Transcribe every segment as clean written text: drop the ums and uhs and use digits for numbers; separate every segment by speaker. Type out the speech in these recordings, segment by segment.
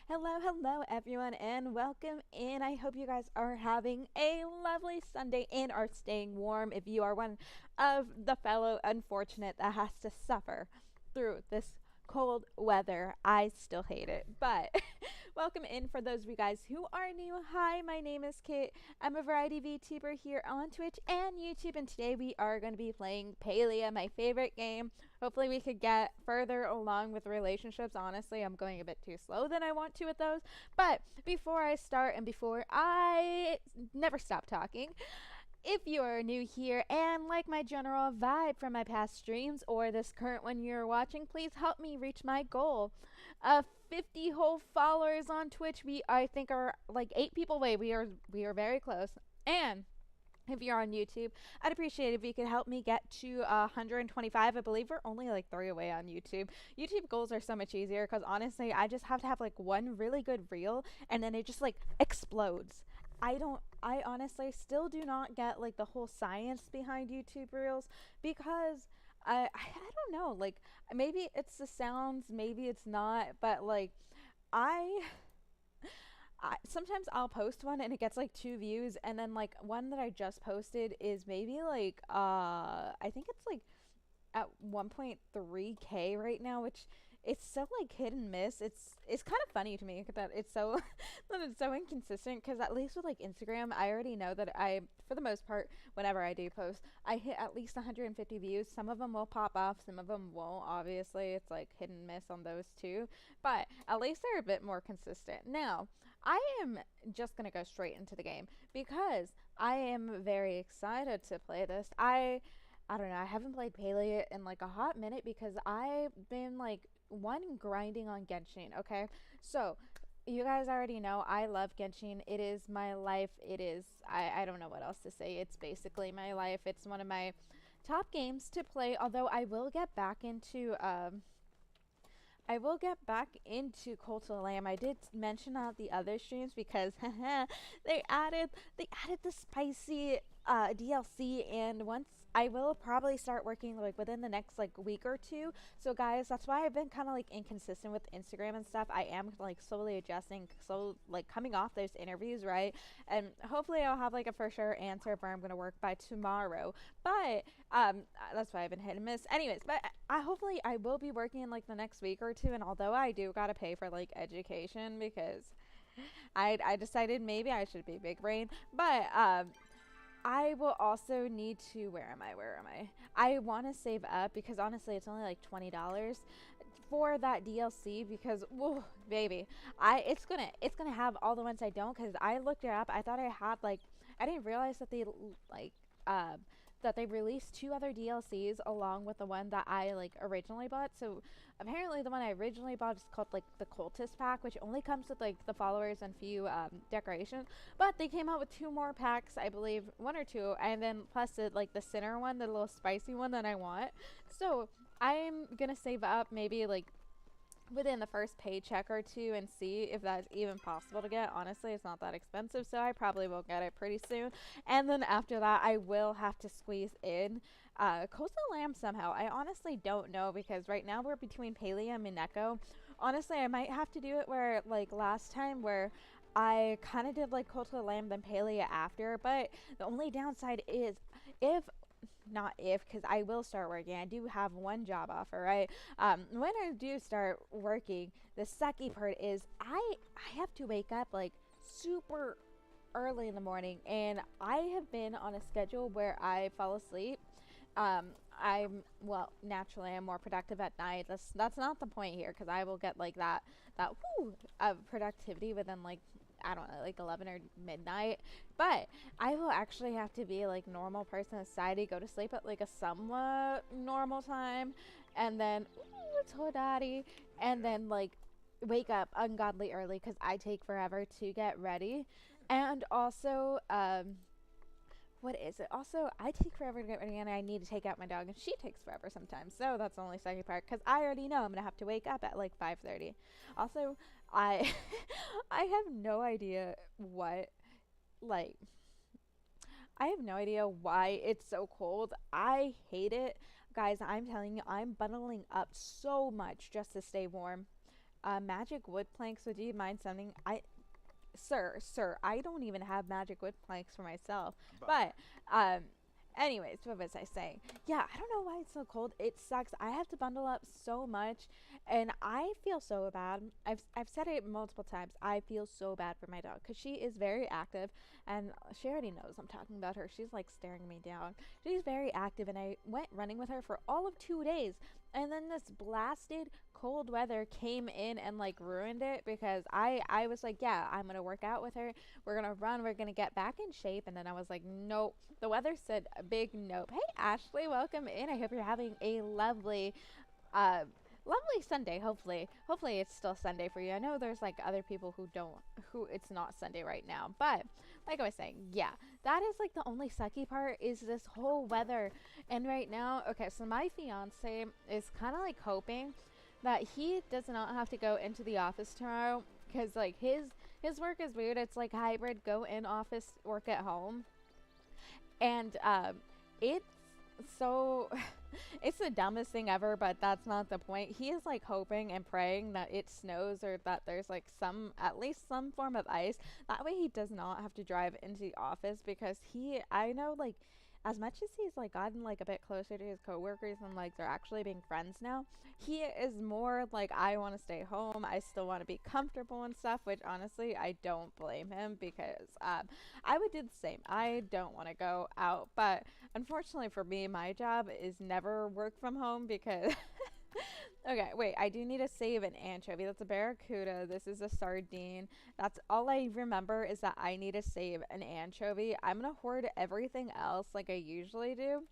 Speaker 1: Hello, hello, everyone, and welcome in. I hope you guys are having a lovely Sunday and are staying warm if you are one of the fellow unfortunate that has to suffer through this cold weather. I still hate it, but welcome in for those of you guys who are new. Hi, my name is Kit. I'm a variety VTuber here on Twitch and YouTube, and today we are going to be playing Palia, my favorite game. Hopefully we could get further along with relationships. Honestly, I'm going a bit too slow than I want to with those. But before I start and before I never stop talking, if you are new here and like my general vibe from my past streams or this current one you're watching, please help me reach my goal of 50 whole followers on Twitch. We I think are like 8 people away. We are very close. And if you're on YouTube, I'd appreciate it if you could help me get to 125. I believe we're only like 3 away on YouTube. YouTube goals are so much easier because honestly, I just have to have like one really good reel and then it just like explodes. I honestly still do not get like the whole science behind YouTube reels because I don't know, like maybe it's the sounds, maybe it's not, but like I sometimes I'll post one and it gets like 2 views, and then like one that I just posted is maybe like I think it's like at 1.3k right now, which it's so like hit and miss. It's kind of funny to me that it's so that it's so inconsistent, because at least with like Instagram, I already know that I, for the most part, whenever I do post, I hit at least 150 views. Some of them will pop off, some of them won't. Obviously, it's like hit and miss on those too, but at least they're a bit more consistent. Now, I am just gonna go straight into the game because I am very excited to play this. I don't know. I haven't played Palia in like a hot minute because I've been like grinding on Genshin. Okay, so you guys already know I love Genshin. It is my life. I don't know what else to say. It's basically my life. It's one of my top games to play. Although I will get back into Cult of the Lamb. I did mention on the other streams because they added the spicy DLC, and once I will probably start working like within the next like week or two. So guys, that's why I've been kind of like inconsistent with Instagram and stuff. I am like slowly adjusting, so like coming off those interviews, right? And hopefully I'll have like a for sure answer of where I'm gonna work by tomorrow. But that's why I've been hit and miss. Anyways, but I hopefully I will be working in like the next week or two. And although I do gotta pay for like education because I decided maybe I should be big brain, but I will also need to, where am I? I want to save up because honestly it's only like $20 for that DLC because whoa baby, it's gonna have all the ones I don't, because I looked it up. I thought I had like, I didn't realize that they like that they released 2 other DLCs along with the one that I like originally bought. So apparently the one I originally bought is called like the Cultist pack, which only comes with like the followers and few decorations. But they came out with 2 more packs, I believe, 1 or 2, and then plus like the center one, the little spicy one that I want. So I'm gonna save up maybe like within the first paycheck or two and see if that's even possible to get. Honestly, it's not that expensive, so I probably will get it pretty soon. And then after that, I will have to squeeze in Coastal Lamb somehow. I honestly don't know, because right now we're between Palia and Mineko. Honestly, I might have to do it where like last time, where I kind of did like Coastal Lamb then Palia after. But the only downside is, if not if, because I will start working. I do have one job offer, right? When I do start working, the sucky part is I have to wake up like super early in the morning, and I have been on a schedule where I fall asleep. I'm, well, naturally I'm more productive at night. That's not the point here, because I will get like that whoo of productivity within like, I don't know, like 11 or midnight. But I will actually have to be like normal person in society, go to sleep at like a somewhat normal time, and then it's Hodari, and then like wake up ungodly early because I take forever to get ready. And also what is it? Also, I take forever to get ready, and I need to take out my dog, and she takes forever sometimes. So that's the only second part, because I already know I'm gonna have to wake up at like 5:30. Also, I I have no idea what, like, I have no idea why it's so cold. I hate it. Guys, I'm telling you, I'm bundling up so much just to stay warm. Magic wood planks, so do you mind sending? Sir, I don't even have magic wood planks for myself. But, um, anyways, what was I saying? Yeah, I don't know why it's so cold. It sucks. I have to bundle up so much, and I feel so bad. I've said it multiple times. I feel so bad for my dog because she is very active, and she already knows I'm talking about her. She's like staring me down. She's very active, and I went running with her for all of 2 days, and then this blasted cold weather came in and like ruined it because I was like, yeah, I'm gonna work out with her, we're gonna run, we're gonna get back in shape, and then I was like, nope. The weather said a big nope. Hey Ashley, welcome in. I hope you're having a uh lovely Sunday. Hopefully it's still Sunday for you. I know there's like other people who it's not Sunday right now, but like I was saying, yeah, that is like the only sucky part is this whole weather. And right now, okay, so my fiance is kind of like hoping that he does not have to go into the office tomorrow because like his work is weird. It's like hybrid, go in office, work at home, and it's so it's the dumbest thing ever, but that's not the point. He is like hoping and praying that it snows or that there's like some at least some form of ice, that way he does not have to drive into the office. Because I know, like, as much as he's like gotten like a bit closer to his coworkers and like they're actually being friends now, he is more like, I want to stay home, I still want to be comfortable and stuff, which honestly I don't blame him because I would do the same. I don't want to go out, but unfortunately for me, my job is never work from home because okay, wait, I do need to save an anchovy. That's a barracuda. This is a sardine. That's all I remember, is that I need to save an anchovy. I'm going to hoard everything else like I usually do.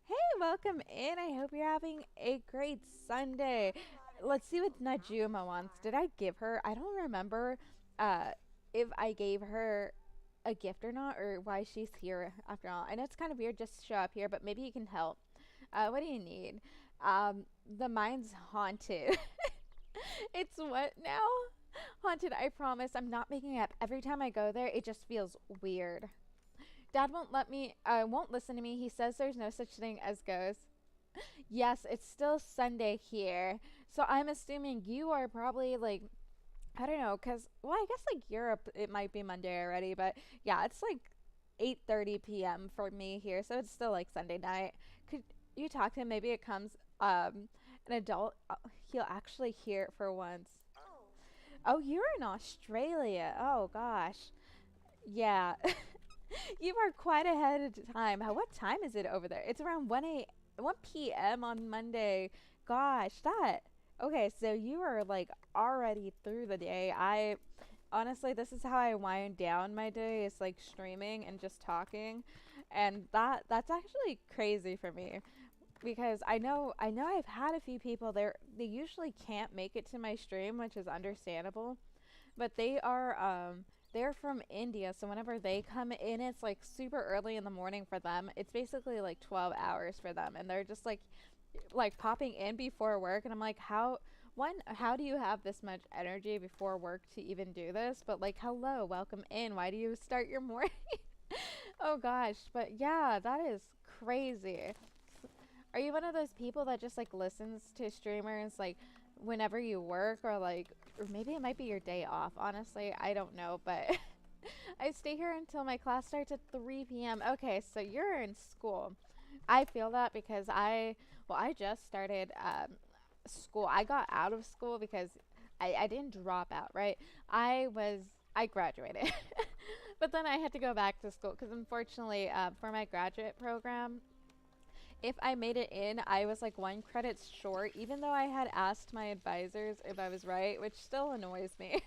Speaker 1: Hey, welcome in. I hope you're having a great Sunday. Let's see what Najuma wants. Did I give her? I don't remember uh, if I gave her a gift or not, or why she's here after all. I know it's kind of weird just to show up here, but maybe you can help. What do you need? The mine's haunted. It's what now? Haunted, I promise. I'm not making it up. Every time I go there, it just feels weird. Dad won't listen to me. He says there's no such thing as ghosts. Yes, it's still Sunday here. So I'm assuming you are probably like, I don't know, cause well, I guess like Europe, it might be Monday already, but yeah, it's like 8:30 p.m. for me here, so it's still like Sunday night. Could you talk to him? Maybe it comes an adult. He'll actually hear it for once. Oh, you're in Australia. Oh gosh, yeah. You are quite ahead of time. What time is it over there? It's around 1 p.m. on Monday. Gosh, that. Okay, so you are like already through the day. I honestly, this is how I wind down my day. It's like streaming and just talking, and that's actually crazy for me because I know I've had a few people there. They usually can't make it to my stream, which is understandable, but they're from India, so whenever they come in, it's like super early in the morning for them. It's basically like 12 hours for them, and they're just like popping in before work, and I'm like, how do you have this much energy before work to even do this? But like, hello, welcome in. Why do you start your morning? Oh gosh, but yeah, that is crazy. Are you one of those people that just like listens to streamers like whenever you work, or like, or maybe it might be your day off? Honestly, I don't know, but I stay here until my class starts at 3 p.m. Okay, so you're in school. I feel that because I just started school. I got out of school because I didn't drop out, right? I graduated. But then I had to go back to school because unfortunately for my graduate program, if I made it in, I was like 1 credit short, even though I had asked my advisors if I was right, which still annoys me.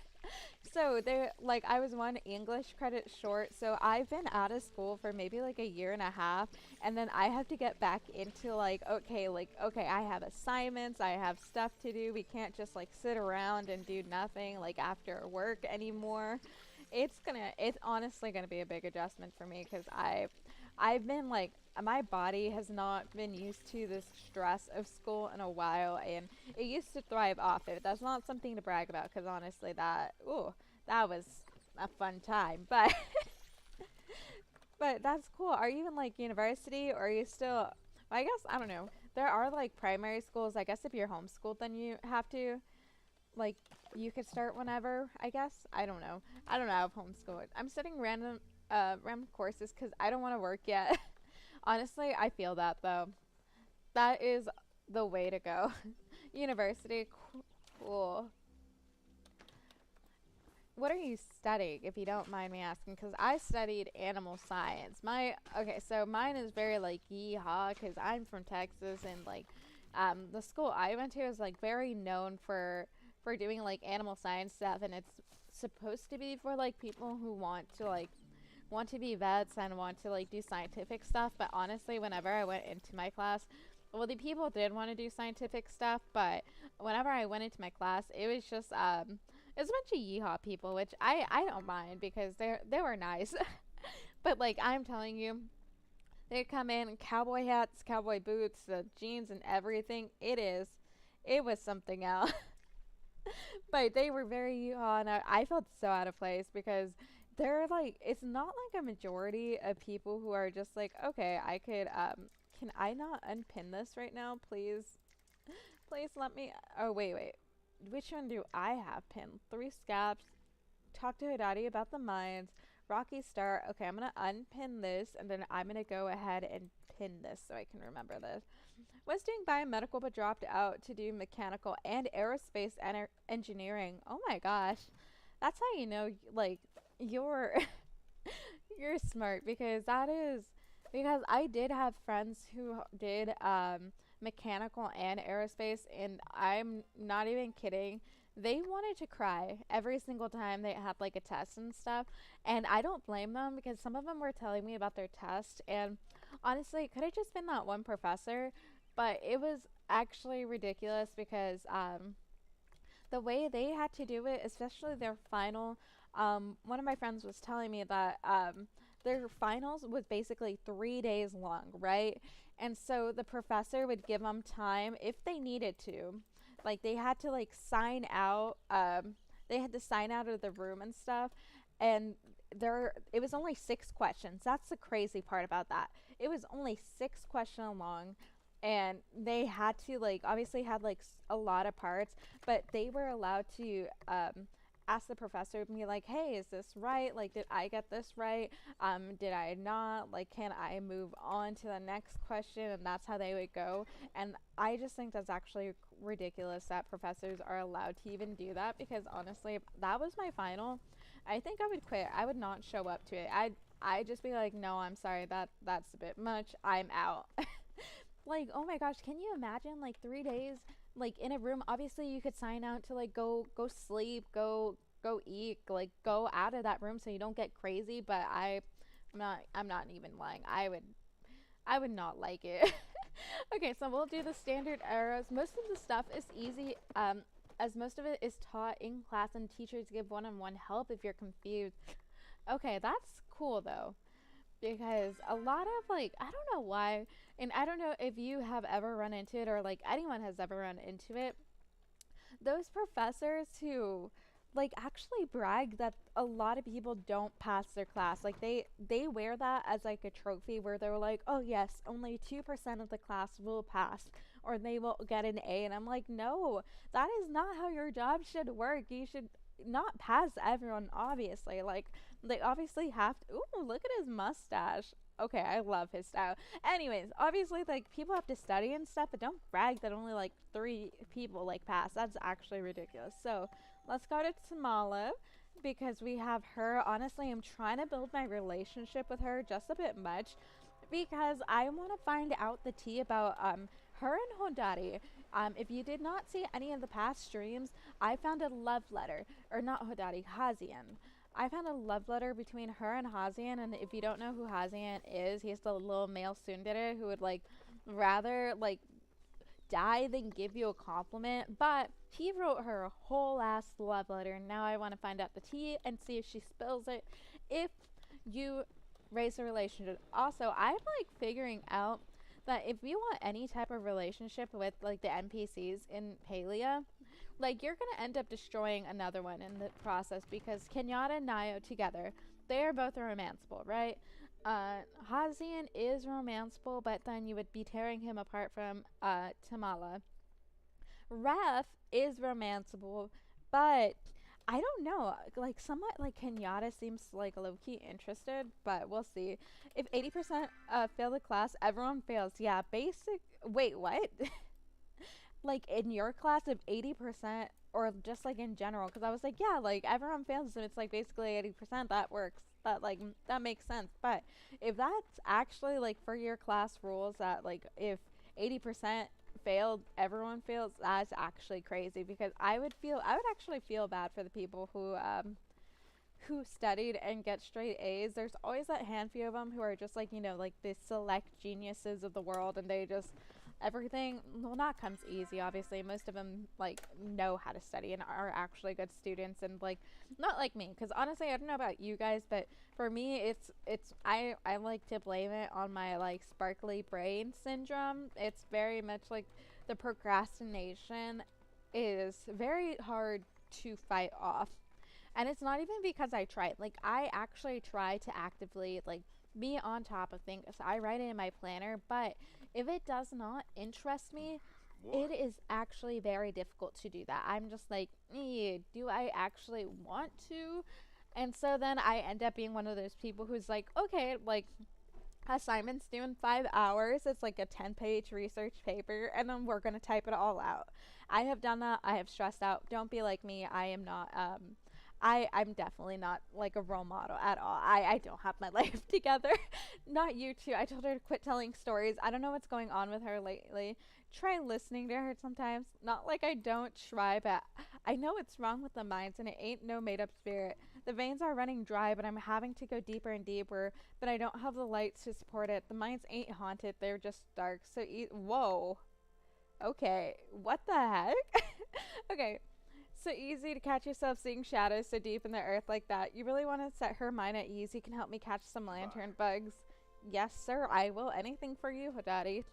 Speaker 1: So they like, I was 1 English credit short, so I've been out of school for maybe like a year and a half, and then I have to get back into like okay, I have assignments, I have stuff to do. We can't just like sit around and do nothing like after work anymore. It's honestly gonna be a big adjustment for me because I've been like, my body has not been used to this stress of school in a while, and it used to thrive off it. That's not something to brag about because honestly, that was a fun time. But but that's cool. Are you in like university, or are you still? Well, I guess I don't know. there are like primary schools. I guess if you're homeschooled, then you have to like you could start whenever. I guess I don't know. I don't know. I've homeschooled. I'm studying random courses because I don't want to work yet. Honestly, I feel that though. That is the way to go. University, cool. What are you studying, if you don't mind me asking? Because I studied animal science. Okay, so mine is very like yeehaw because I'm from Texas and like the school I went to is like very known for doing like animal science stuff, and it's supposed to be for like people who want to be vets and want to like do scientific stuff. But honestly, whenever I went into my class, well, the people did want to do scientific stuff, but whenever I went into my class, it was just it's a bunch of yeehaw people, which I don't mind because they were nice. But like I'm telling you, they come in cowboy hats, cowboy boots, the jeans, and everything. It was something else. But they were very yeehaw, and I felt so out of place because they're like it's not like a majority of people who are just like, okay, I could can I not unpin this right now, please? Please let me. Oh wait. Which one do I have pinned? 3 scabs. Talk to her daddy about the mines. Rocky Star. Okay, I'm gonna unpin this, and then I'm gonna go ahead and pin this so I can remember this. Was doing biomedical but dropped out to do mechanical and aerospace engineering. Oh my gosh, that's how you know like you're you're smart because that is because I did have friends who did mechanical and aerospace, and I'm not even kidding. They wanted to cry every single time they had like a test and stuff, and I don't blame them because some of them were telling me about their test, and honestly, it could have just been that one professor, but it was actually ridiculous because the way they had to do it, especially their final. One of my friends was telling me that their finals was basically 3 days long, right? And so the professor would give them time if they needed to. Like they had to like sign out. They had to sign out of the room and stuff. And it was only 6 questions. That's the crazy part about that. It was only 6 questions long, and they had to like obviously had like a lot of parts, but they were allowed to ask the professor and be like, hey, is this right? Like, did I get this right? Did I not? Like, can I move on to the next question? And that's how they would go. And I just think that's actually ridiculous that professors are allowed to even do that because honestly, if that was my final, I think I would quit. I would not show up to it. I'd just be like, no, I'm sorry, that's a bit much. I'm out. Like, oh my gosh, can you imagine like 3 days like in a room? Obviously you could sign out to like go sleep, go eat, like go out of that room so you don't get crazy, but I'm not even lying. I would not like it. Okay, so we'll do the standard arrows. Most of the stuff is easy, as most of it is taught in class and teachers give one-on-one help if you're confused. Okay, that's cool though, because a lot of like I don't know why, and I don't know if you have ever run into it or like anyone has ever run into it, those professors who like actually brag that a lot of people don't pass their class, like they wear that as like a trophy where they're like, oh yes, only 2% of the class will pass or they will get an A, and I'm like, no, that is not how your job should work. You should not pass everyone, obviously. Like they obviously have to. Ooh, look at his mustache. Okay, I love his style. Anyways, obviously, like people have to study and stuff, but don't brag that only like 3 people like pass. That's actually ridiculous. So let's go to Tamala because we have her. Honestly, I'm trying to build my relationship with her just a bit much because I want to find out the tea about her and Hodari. If you did not see any of the past streams, I found a love letter, or not Hodari, Hazian. I found a love letter between her and Hazian, and if you don't know who Hazian is, he's the little male tsundere who would like rather like die than give you a compliment. But he wrote her a whole ass love letter, and now I want to find out the tea and see if she spills it. If you raise a relationship. Also, I'm like figuring out that if you want any type of relationship with like the NPCs in Palia, like you're gonna end up destroying another one in the process because Kenyatta and Nayo together, they are both romanceable, right? Hazian is romanceable, but then you would be tearing him apart from Tamala. Ref is romanceable, but I don't know. Like somewhat like Kenyatta seems like low key interested, but we'll see. If 80% fail the class, everyone fails. Yeah, basic. Wait, what? Like in your class, if 80%, or just like in general, because I was like, yeah, like everyone fails, and it's like basically 80%. That works. That like that makes sense. But if that's actually like for your class rules, that like if 80% failed, everyone fails, that's actually crazy, because I would actually feel bad for the people who studied and get straight A's. There's always that handful of them who are just like, you know, like the select geniuses of the world, and they just everything, well, not comes easy, obviously. Most of them like know how to study and are actually good students, and like not like me, because honestly I don't know about you guys, but for me I like to blame it on my like sparkly brain syndrome. It's very much like the procrastination is very hard to fight off, and it's not even because I try. Like I actually try to actively like be on top of things. I write it in my planner, but if it does not interest me, it is actually very difficult to do that. I'm just like, do I actually want to? And so then I end up being one of those people who's like, okay, like assignments due in 5 hours. It's like a 10-page research paper, and then we're gonna type it all out. I have done that. I have stressed out. Don't be like me. I am not. I'm definitely not like a role model at all. I don't have my life together. Not you too. I told her to quit telling stories. I don't know what's going on with her lately. Try listening to her sometimes. Not like I don't try, but I know it's wrong with the minds, and it ain't no made up spirit. The veins are running dry, but I'm having to go deeper and deeper, but I don't have the lights to support it. The minds ain't haunted, they're just dark. So, whoa. Okay, what the heck? Okay, so easy to catch yourself seeing shadows so deep in the earth like that. You really want to set her mind at ease? You can help me catch some lantern bugs. Yes, sir, I will. Anything for you, Daddy.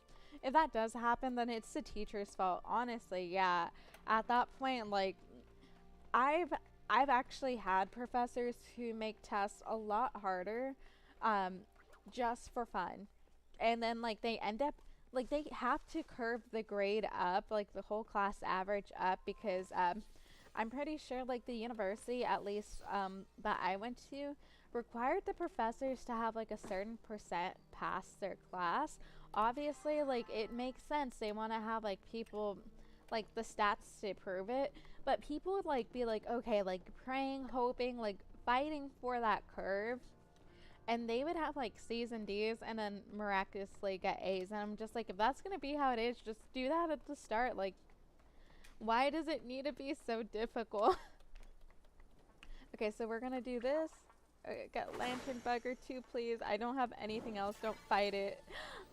Speaker 1: If that does happen, then it's the teacher's fault. Honestly, yeah. At that point, like, I've I've actually had professors who make tests a lot harder, um, just for fun, and then like they end up like they have to curve the grade up, like the whole class average up, because I'm pretty sure like the university, at least that I went to, required the professors to have like a certain percent pass their class. Obviously, like it makes sense. They want to have like people like the stats to prove it, but people would like be like, okay, like praying, hoping, like fighting for that curve, and they would have like C's and D's and then miraculously get A's. And I'm just like, if that's gonna be how it is, just do that at the start. Like, why does it need to be so difficult? Okay, so we're gonna do this. Okay, got lantern bugger 2, please. I don't have anything else. Don't fight it.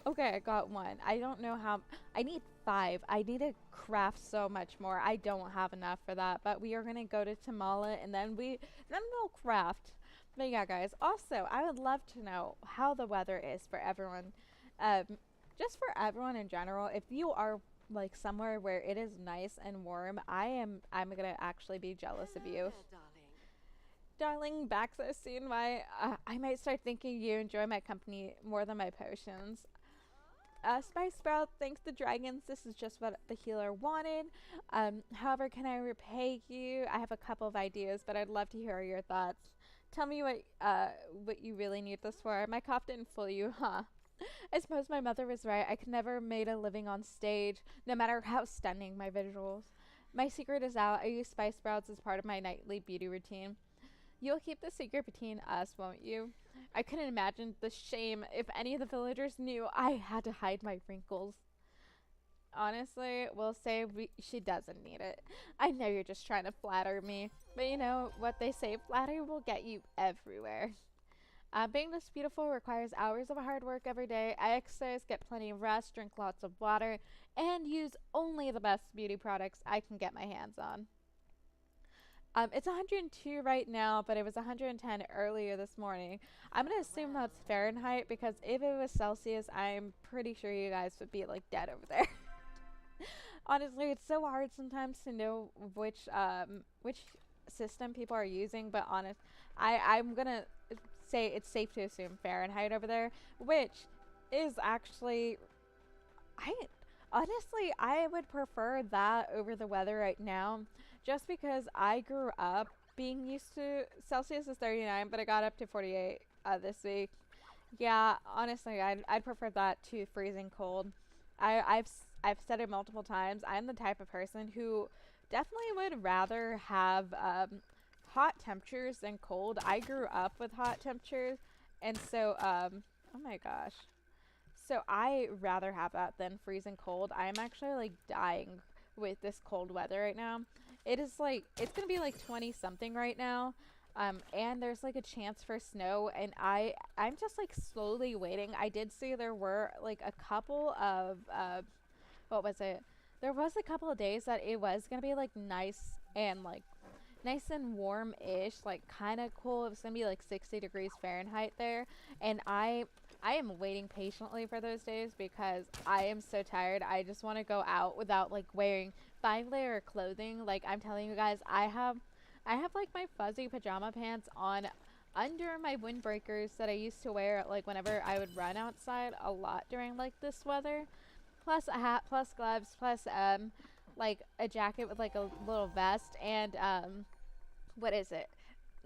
Speaker 1: Okay, I got 1. I don't know how. I need 5. I need to craft so much more. I don't have enough for that. But we are gonna go to Tamala, and then we'll craft. But yeah, guys. Also, I would love to know how the weather is for everyone. Just for everyone in general. If you are like somewhere where it is nice and warm, I'm gonna actually be jealous of you. Darling, back so soon. Why? I might start thinking you enjoy my company more than my potions. Spice Sprout, thanks the dragons. This is just what the healer wanted. However, can I repay you? I have a couple of ideas, but I'd love to hear your thoughts. Tell me what you really need this for. My cough didn't fool you, huh? I suppose my mother was right. I could never made a living on stage, no matter how stunning my visuals. My secret is out. I use spice sprouts as part of my nightly beauty routine. You'll keep the secret between us, won't you? I couldn't imagine the shame if any of the villagers knew I had to hide my wrinkles. Honestly, we'll say she doesn't need it. I know you're just trying to flatter me, but you know what they say, flattery will get you everywhere. Being this beautiful requires hours of hard work every day. I exercise, get plenty of rest, drink lots of water, and use only the best beauty products I can get my hands on. It's 102 right now, but it was 110 earlier this morning. I'm going to assume that's Fahrenheit, because if it was Celsius, I'm pretty sure you guys would be like dead over there. Honestly, it's so hard sometimes to know which system people are using, but I'm going to say it's safe to assume Fahrenheit over there, which is actually, I honestly, I would prefer that over the weather right now, just because I grew up being used to Celsius is 39, but I got up to 48 this week. Yeah, honestly, I'd prefer that to freezing cold. I've said it multiple times. I'm the type of person who definitely would rather have hot temperatures than cold. I grew up with hot temperatures, and so oh my gosh. So I rather have that than freezing cold. I'm actually like dying with this cold weather right now. It is like it's gonna be like 20 something right now. And there's like a chance for snow, and I'm just like slowly waiting. I did see there were like a couple of what was it? There was a couple of days that it was gonna be like nice and warm-ish, like kind of cool. It was gonna be like 60 degrees Fahrenheit there, and I am waiting patiently for those days because I am so tired. I just want to go out without like wearing 5-layer clothing. Like I'm telling you guys, I have like my fuzzy pajama pants on under my windbreakers that I used to wear like whenever I would run outside a lot during like this weather. Plus a hat, plus gloves, plus like a jacket with like a little vest and what is it?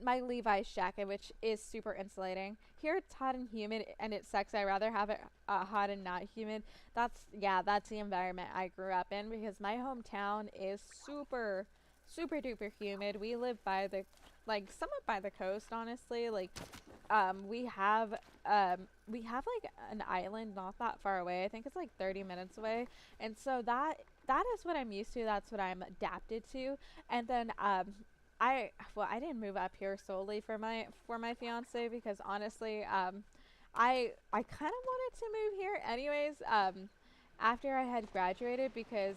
Speaker 1: My Levi's jacket, which is super insulating. Here it's hot and humid, and it sucks. I rather have it hot and not humid. That's the environment I grew up in because my hometown is super duper humid. We live by the like somewhat by the coast, honestly. Like we have like an island not that far away. I think it's like 30 minutes away, and so that is what I'm used to. That's what I'm adapted to, and then I didn't move up here solely for my fiance because honestly I kind of wanted to move here anyways after I had graduated because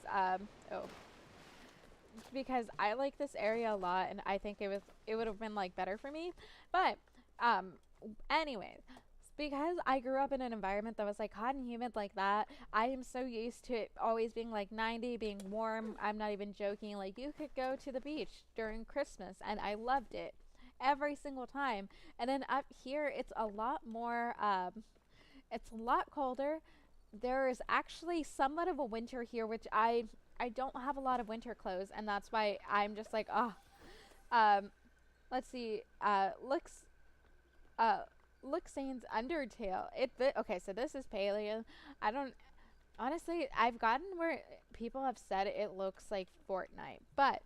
Speaker 1: I like this area a lot and I think it would have been like better for me, but um anyways, because I grew up in an environment that was like hot and humid like that, I am so used to it always being like 90, being warm. I'm not even joking. Like you could go to the beach during Christmas and I loved it every single time. And then up here, it's a lot more, it's a lot colder. There is actually somewhat of a winter here, which I don't have a lot of winter clothes, and that's why I'm just like, oh, um, let's see, uh, Luxane's Undertale. Okay, so this is paleo. I don't honestly. I've gotten where people have said it looks like Fortnite, but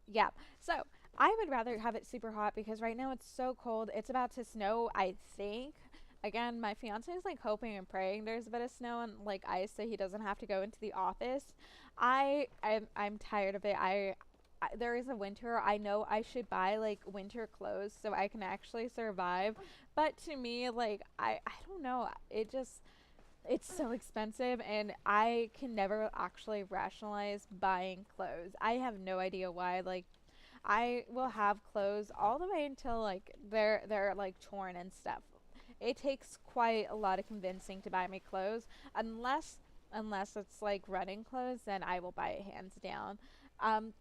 Speaker 1: yeah. So I would rather have it super hot because right now it's so cold. It's about to snow, I think. Again, my fiance is like hoping and praying there's a bit of snow and like ice so he doesn't have to go into the office. I'm tired of it. There is a winter. I know I should buy like winter clothes so I can actually survive. But to me, like I don't know. It's so expensive and I can never actually rationalize buying clothes. I have no idea why. Like I will have clothes all the way until like they're like torn and stuff. It takes quite a lot of convincing to buy me clothes unless it's like running clothes, then I will buy it hands down.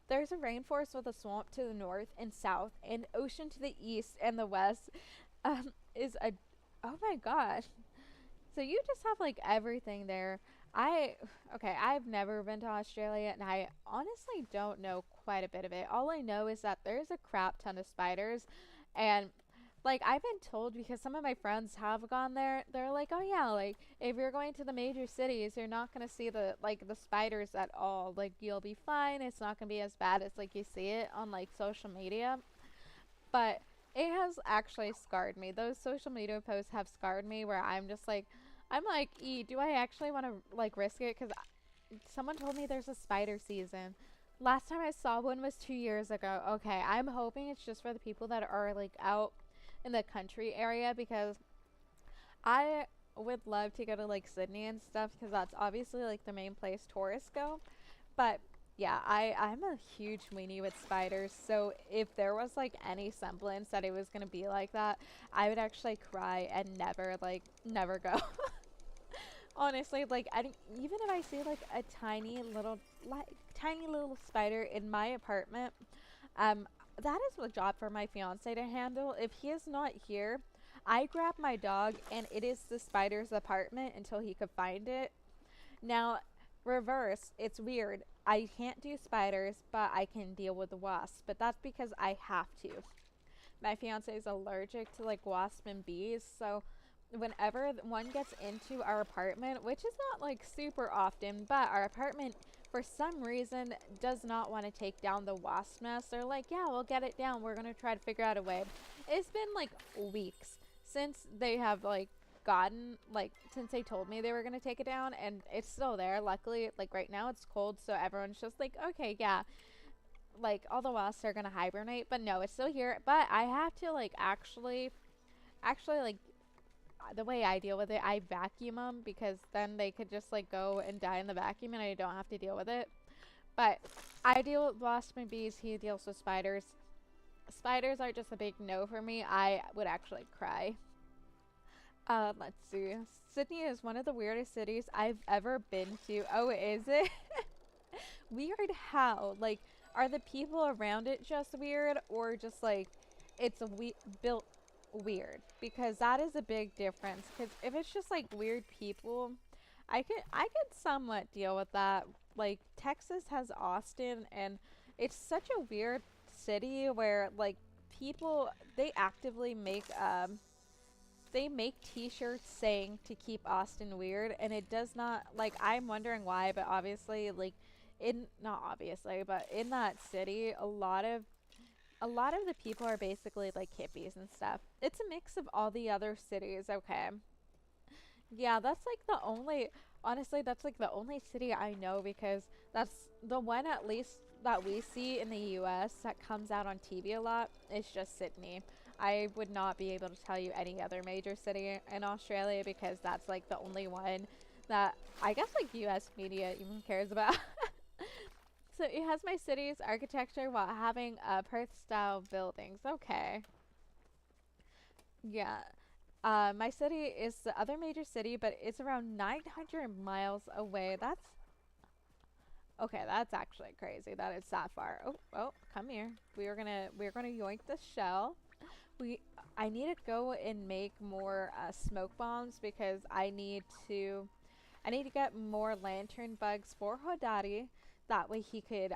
Speaker 1: There's a rainforest with a swamp to the north and south, and ocean to the east and the west. Is a oh my gosh! So you just have like everything there. I okay. I've never been to Australia, and I honestly don't know quite a bit of it. All I know is that there's a crap ton of spiders, and like I've been told because some of my friends have gone there, they're like, "Oh yeah, like if you're going to the major cities, you're not going to see the spiders at all. Like you'll be fine. It's not going to be as bad as like you see it on like social media." But it has actually scarred me. Those social media posts have scarred me where I'm like, do I actually want to like risk it cuz someone told me there's a spider season. Last time I saw one was 2 years ago. Okay, I'm hoping it's just for the people that are like out in the country area because I would love to go to like Sydney and stuff because that's obviously like the main place tourists go. But yeah, I'm a huge weenie with spiders. So if there was like any semblance that it was gonna be like that, I would actually cry and never go. Honestly, like even if I see like a tiny little spider in my apartment, um, that is a job for my fiance to handle. If he is not here, I grab my dog and it is the spider's apartment until he could find it. Now, reverse, it's weird. I can't do spiders, but I can deal with the wasps. But that's because I have to. My fiance is allergic to like wasps and bees, so whenever one gets into our apartment, which is not like super often, but our apartment for some reason does not want to take down the wasp nest. They're like, yeah, we'll get it down. We're going to try to figure out a way. It's been like weeks since they have like gotten like since they told me they were going to take it down, and it's still there. Luckily, like right now it's cold, so everyone's just like, okay, yeah, like all the wasps are going to hibernate, but no, it's still here. But I have to like actually like the way I deal with it, I vacuum them because then they could just like go and die in the vacuum and I don't have to deal with it. But I deal with wasps and bees. He deals with spiders. Spiders are just a big no for me. I would actually cry. Let's see. Sydney is one of the weirdest cities I've ever been to. Oh, is it? Weird how? Like, are the people around it just weird, or just like it's built weird? Because that is a big difference. Because if it's just like weird people, I could somewhat deal with that. Like Texas has Austin, and it's such a weird city where like people they make t-shirts saying to keep Austin weird, and it does not, like, I'm wondering why, but obviously like in not obviously but in that city a lot of the people are basically like hippies and stuff. It's a mix of all the other cities. Okay, yeah, that's like the only, honestly, that's like the only city I know, because that's the one at least that we see in the US that comes out on TV a lot. It's just Sydney. I would not be able to tell you any other major city in Australia, because that's like the only one that I guess like US media even cares about. So it has my city's architecture while having Perth style buildings. Okay. Yeah. My city is the other major city, but it's around 900 miles away. That's okay. That's actually crazy. That is that far. Oh, oh, come here. We're gonna yoink the shell. We I need to go and make more smoke bombs, because I need to get more lantern bugs for Hodari. That way he could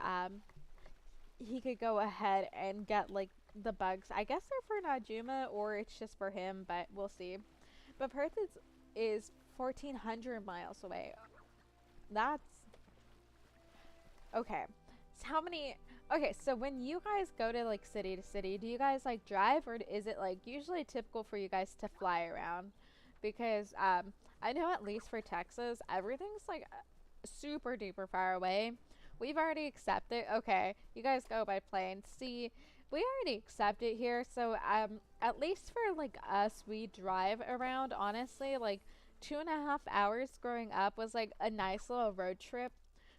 Speaker 1: go ahead and get like the bugs. I guess they're for Najuma or it's just for him, but we'll see. But Perth is 1,400 miles away. That's okay. So how many? Okay, so when you guys go to like city to city, do you guys like drive, or is it like usually typical for you guys to fly around? Because I know at least for Texas, everything's like super duper far away. We've already accepted. Okay, you guys go by plane. See, we already accept it here. So at least for like us, we drive around. Honestly, like 2.5 hours growing up was like a nice little road trip,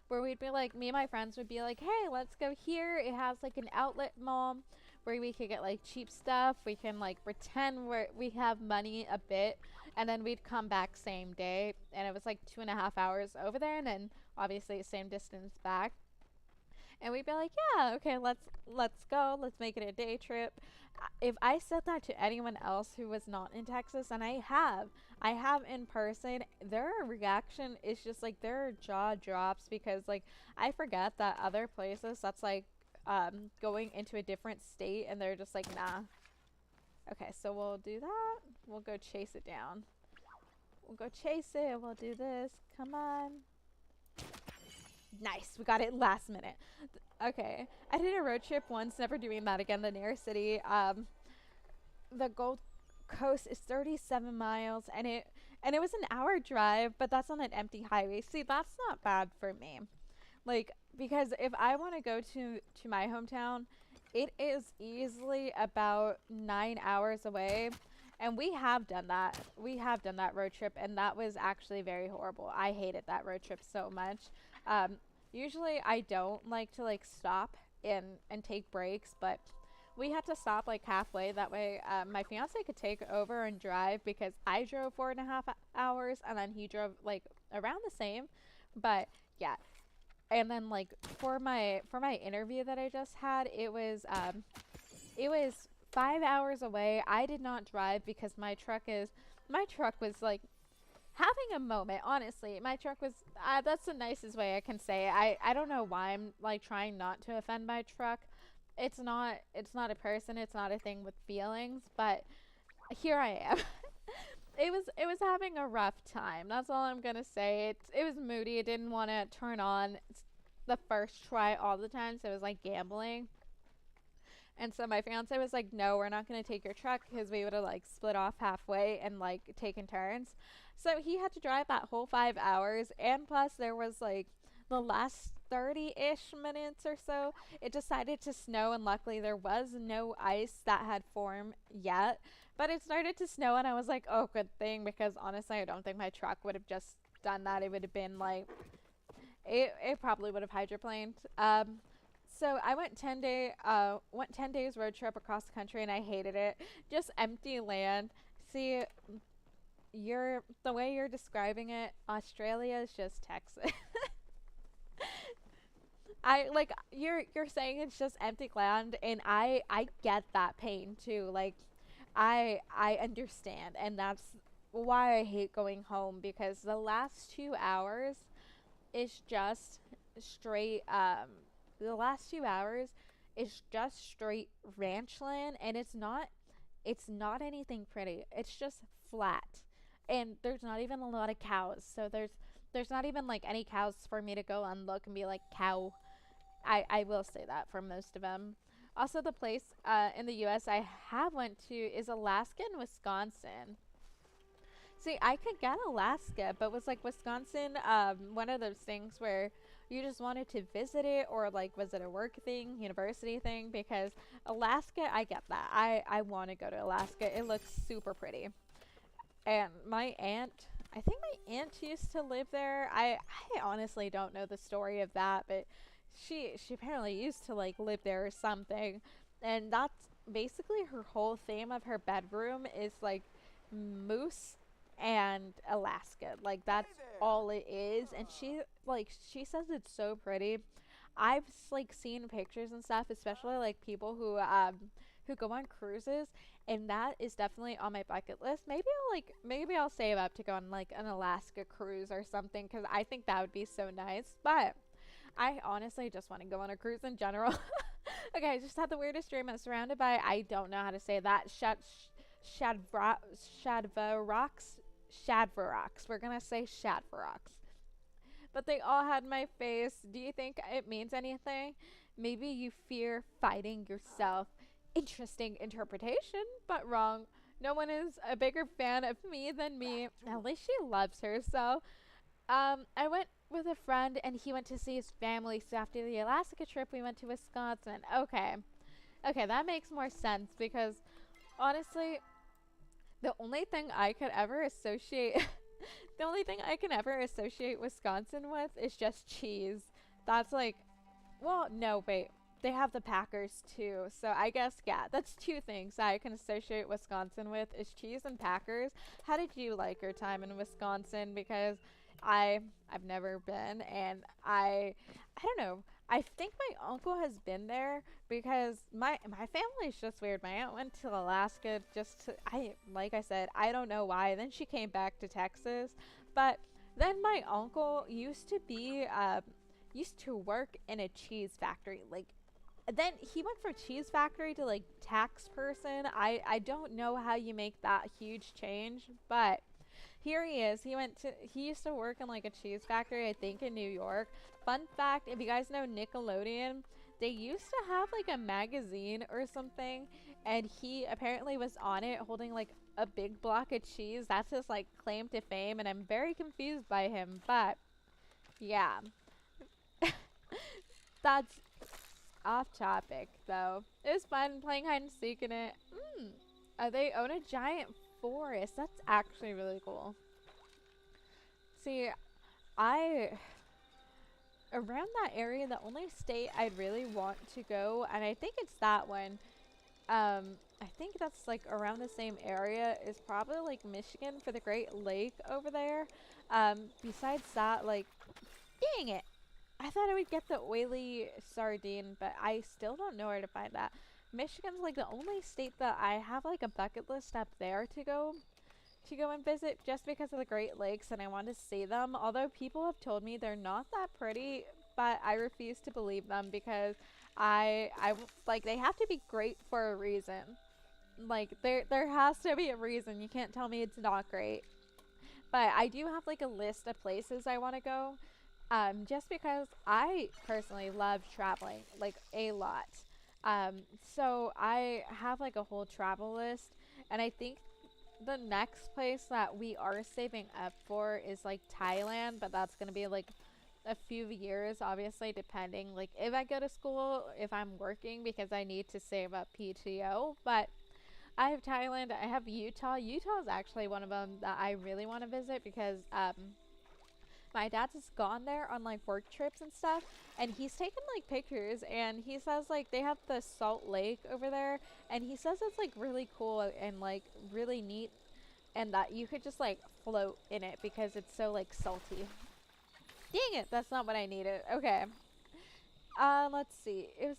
Speaker 1: where we'd be like, me and my friends would be like, hey, let's go here. It has like an outlet mall where we could get like cheap stuff. We can like pretend we have money a bit, and then we'd come back same day, and it was like 2.5 hours over there, and then obviously same distance back. And we'd be like, yeah, okay, let's go. Let's make it a day trip. If I said that to anyone else who was not in Texas, and I have in person, their reaction is just like their jaw drops, because like I forget that other places that's like going into a different state, and they're just like, nah. Okay, so we'll do that. We'll go chase it down. We'll go chase it. We'll do this. Come on. Nice. We got it last minute. Okay. I did a road trip once, never doing that again. The nearest city, the Gold Coast is 37 miles, and it was an hour drive, but that's on an empty highway. See, that's not bad for me. Like, because if I want to go to my hometown, it is easily about 9 hours away. And we have done that. We have done that road trip, and that was actually very horrible. I hated that road trip so much. Usually I don't like to like stop and take breaks, but we had to stop like halfway. That way my fiance could take over and drive, because I drove 4.5 hours, and then he drove like around the same. But yeah, and then like for my interview that I just had, it was It was 5 hours away. I did not drive because my truck was like having a moment. Honestly, my truck was. That's the nicest way I can say it. I don't know why I'm like trying not to offend my truck. It's not. It's not a person. It's not a thing with feelings. But here I am. It was having a rough time. That's all I'm gonna say. It was moody. It didn't want to turn on the first try all the time. So it was like gambling. And so my fiance was like, "No, we're not gonna take your truck because we would have like split off halfway and like taken turns." So he had to drive that whole 5 hours, and plus there was like the last 30-ish minutes or so, it decided to snow, and luckily there was no ice that had formed yet. But it started to snow, and I was like, "Oh, good thing," because honestly, I don't think my truck would have just done that. It would have been like it probably would have hydroplaned. So I went 10 days road trip across the country and I hated it. Just empty land. See, the way you're describing it, Australia is just Texas. I like you're saying it's just empty land, and I get that pain too. Like I understand, and that's why I hate going home, because the last 2 hours is just straight the last 2 hours is just straight ranch land, and it's not anything pretty. It's just flat, and there's not even a lot of cows. So there's not even like any cows for me to go and look and be like, cow. I will say that for most of them. Also, the place in the U.S. I have went to is Alaska and Wisconsin. See, I could get Alaska, but was like Wisconsin one of those things where you just wanted to visit it, or like was it a work thing, university thing? Because Alaska, I get that. I want to go to Alaska. It looks super pretty. And my aunt, I think my aunt used to live there. I honestly don't know the story of that, but she apparently used to like live there or something. And that's basically her whole theme of her bedroom is like moose and Alaska. Like that's all it is. And she says it's so pretty. I've like seen pictures and stuff, especially like people who go on cruises, and that is definitely on my bucket list. Maybe I'll save up to go on like an Alaska cruise or something, cuz I think that would be so nice. But I honestly just want to go on a cruise in general. Okay, I just had the weirdest dream. I'm surrounded by, I don't know how to say that, Shadvarox. Shadvarox. We're gonna say Shadvarox. But they all had my face. Do you think it means anything? Maybe you fear fighting yourself. Interesting interpretation, but wrong. No one is a bigger fan of me than me. At least she loves her, so I went with a friend and he went to see his family. So after the Alaska trip, we went to Wisconsin. Okay. Okay, that makes more sense because honestly, the only thing I could ever associate the only thing I can ever associate Wisconsin with is just cheese. That's like, well, no, wait. They have the Packers too. So I guess, yeah, that's two things I can associate Wisconsin with is cheese and Packers. How did you like your time in Wisconsin? Because I've never been, and I don't know. I think my uncle has been there because my family is just weird. My aunt went to Alaska just to, like I said, I don't know why. Then she came back to Texas, but then my uncle used to work in a cheese factory. Like then he went from cheese factory to like tax person. I don't know how you make that huge change, but here he is. He used to work in like a cheese factory, I think in New York. Fun fact, if you guys know Nickelodeon, they used to have like a magazine or something, and he apparently was on it holding like a big block of cheese. That's his like claim to fame, and I'm very confused by him, but yeah. That's off topic though. It was fun playing hide and seek in it. They own a giant forest. That's actually really cool. See, I around that area, the only state I'd really want to go, and I think it's that one. I think that's like around the same area is probably like Michigan for the Great Lake over there. Besides that, like, dang it, I thought I would get the oily sardine, but I still don't know where to find that. Michigan's like the only state that I have like a bucket list up there to go and visit just because of the Great Lakes and I want to see them. Although people have told me they're not that pretty, but I refuse to believe them because like they have to be great for a reason. Like there has to be a reason. You can't tell me it's not great. But I do have like a list of places I want to go. Just because I personally love traveling like a lot. So I have like a whole travel list, and I think the next place that we are saving up for is like Thailand, but that's gonna be like a few years, obviously, depending like if I go to school, if I'm working, because I need to save up PTO. But I have Thailand, I have Utah. Utah is actually one of them that I really want to visit because my dad's just gone there on like work trips and stuff, and he's taken like pictures, and he says like they have the Salt Lake over there, and he says it's like really cool and like really neat, and that you could just like float in it because it's so like salty. Dang it, that's not what I needed. Okay. Let's see. It was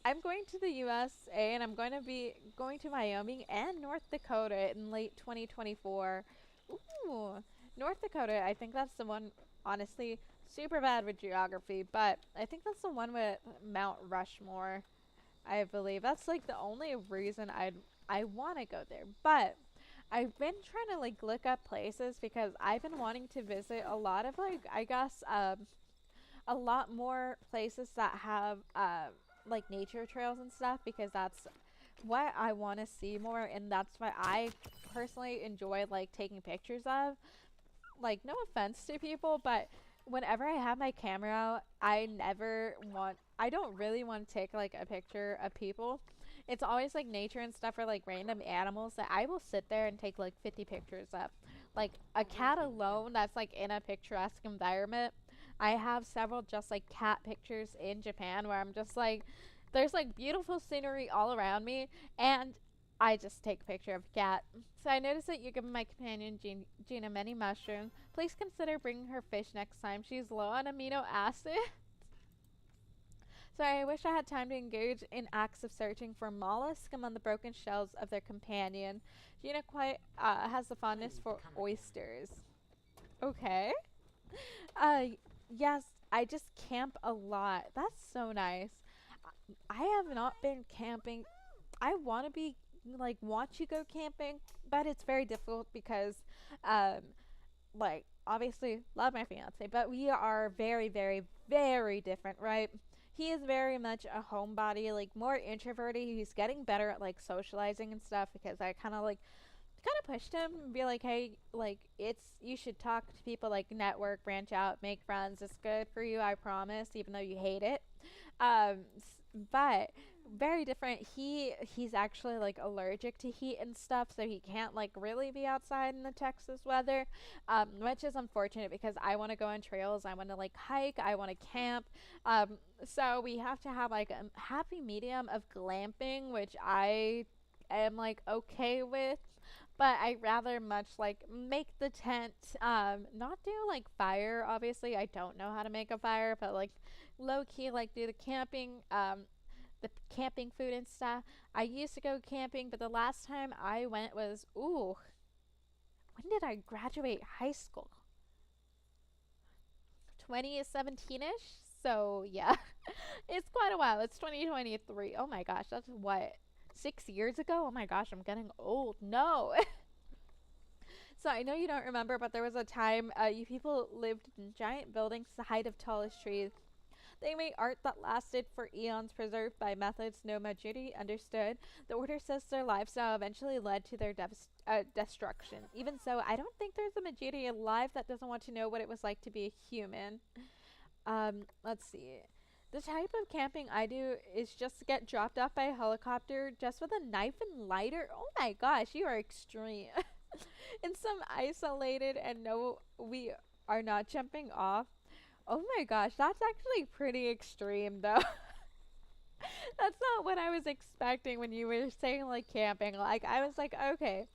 Speaker 1: I'm going to the USA, and I'm going to be going to Wyoming and North Dakota in late 2024. Ooh, North Dakota. I think that's the one, honestly, super bad with geography, but I think that's the one with Mount Rushmore. I believe that's like the only reason I want to go there. But I've been trying to like look up places because I've been wanting to visit a lot of like I guess a lot more places that have like nature trails and stuff because that's what I want to see more, and that's what I personally enjoy like taking pictures of. Like, no offense to people, but whenever I have my camera out, I don't really want to take like a picture of people. It's always like nature and stuff, or like random animals that I will sit there and take like 50 pictures of. Like a cat alone that's like in a picturesque environment. I have several just like cat pictures in Japan where I'm just like, there's like beautiful scenery all around me, and I just take a picture of a cat. So I noticed that you're giving my companion Gina many mushrooms. Please consider bringing her fish next time. She's low on amino acids. So I wish I had time to engage in acts of searching for mollusks among the broken shells of their companion. Gina quite has the fondness for oysters. Okay. Uh, yes, I just camp a lot. That's so nice. I have not been camping. I want to be like want to go camping, but it's very difficult because um like obviously love my fiance, but we are very very very different, right? He is very much a homebody, like more introverted. He's getting better at like socializing and stuff because I kind of pushed him and be like, hey, like it's you should talk to people, like network, branch out, make friends. It's good for you, I promise, even though you hate it. But very different. He's actually like allergic to heat and stuff, so he can't like really be outside in the Texas weather, which is unfortunate because I want to go on trails, I want to like hike, I want to camp. So we have to have like a happy medium of glamping, which I am like okay with, but I rather much like make the tent, not do like fire. Obviously, I don't know how to make a fire, but like low key, like do the camping food and stuff. I used to go camping, but the last time I went was when did I graduate high school? 2017ish. So yeah, it's quite a while. It's 2023. Oh my gosh, that's what 6 years ago. Oh my gosh, I'm getting old. No. So I know you don't remember, but there was a time you people lived in giant buildings, the height of tallest trees. They made art that lasted for eons, preserved by methods no Majiri understood. The order says their lifestyle eventually led to their destruction. Even so, I don't think there's a Majiri alive that doesn't want to know what it was like to be a human. Let's see. The type of camping I do is just to get dropped off by a helicopter just with a knife and lighter. Oh my gosh, you are extreme. In some isolated and no, we are not jumping off. Oh my gosh, that's actually pretty extreme though. That's not what I was expecting when you were saying like camping. Like I was like, okay,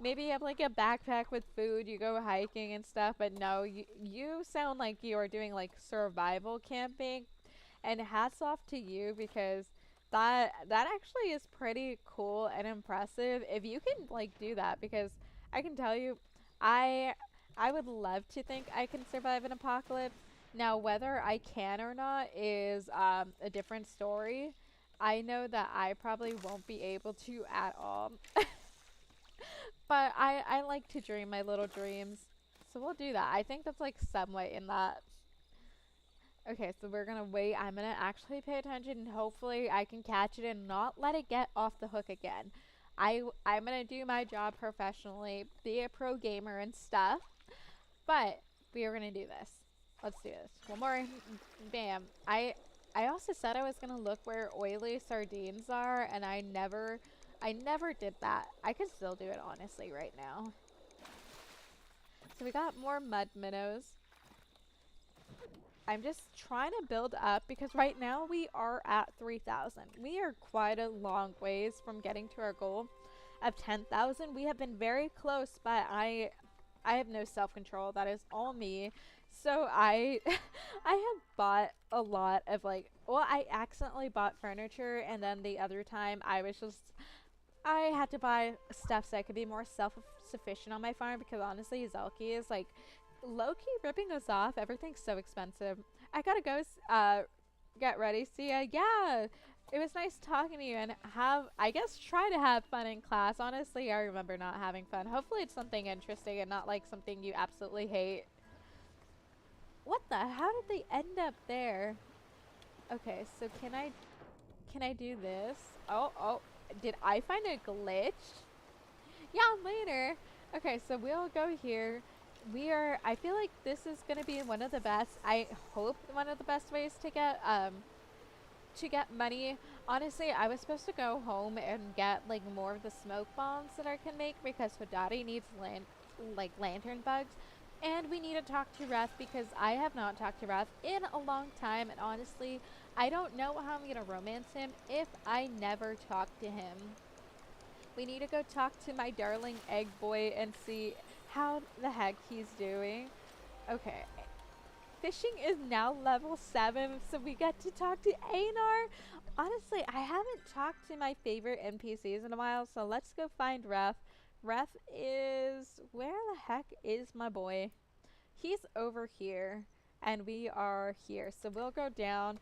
Speaker 1: maybe you have like a backpack with food, you go hiking and stuff, but no, you sound like you are doing like survival camping. And hats off to you because That actually is pretty cool and impressive if you can like do that, because I can tell you, I I would love to think I can survive an apocalypse. Now whether I can or not is a different story. I know that I probably won't be able to at all. But I like to dream my little dreams. So we'll do that. I think that's like somewhat in that. Okay, so we're gonna wait. I'm gonna actually pay attention and hopefully I can catch it and not let it get off the hook again. I'm gonna do my job professionally, be a pro gamer and stuff, but we are gonna do this. Let's do this. One more. Bam. I also said I was gonna look where oily sardines are, and I never did that. I could still do it honestly right now. So we got more mud minnows. I'm just trying to build up because right now we are at 3,000. We are quite a long ways from getting to our goal of 10,000. We have been very close, but I have no self-control. That is all me. So I I have bought a lot of like, well, I accidentally bought furniture, and then the other time I had to buy stuff so I could be more self-sufficient on my farm, because honestly Zelky is like low-key ripping us off. Everything's so expensive. I gotta go get ready. See ya. Yeah, it was nice talking to you, and I guess try to have fun in class. Honestly, I remember not having fun. Hopefully it's something interesting and not like something you absolutely hate. What the? How did they end up there? Okay, so can I do this? Oh, did I find a glitch? Yeah, later. Okay, so we'll go here. I feel like this is going to be one of the best, I hope one of the best ways to get money. Honestly, I was supposed to go home and get like more of the smoke bombs that I can make, because Hodari needs lantern bugs. And we need to talk to Ref, because I have not talked to Ref in a long time, and honestly, I don't know how I'm going to romance him if I never talk to him. We need to go talk to my darling egg boy and see how the heck he's doing. Okay. Fishing is now level 7, so we get to talk to Einar. Honestly, I haven't talked to my favorite NPCs in a while, so let's go find Ref. Ref is... where the heck is my boy? He's over here, and we are here. So we'll go down.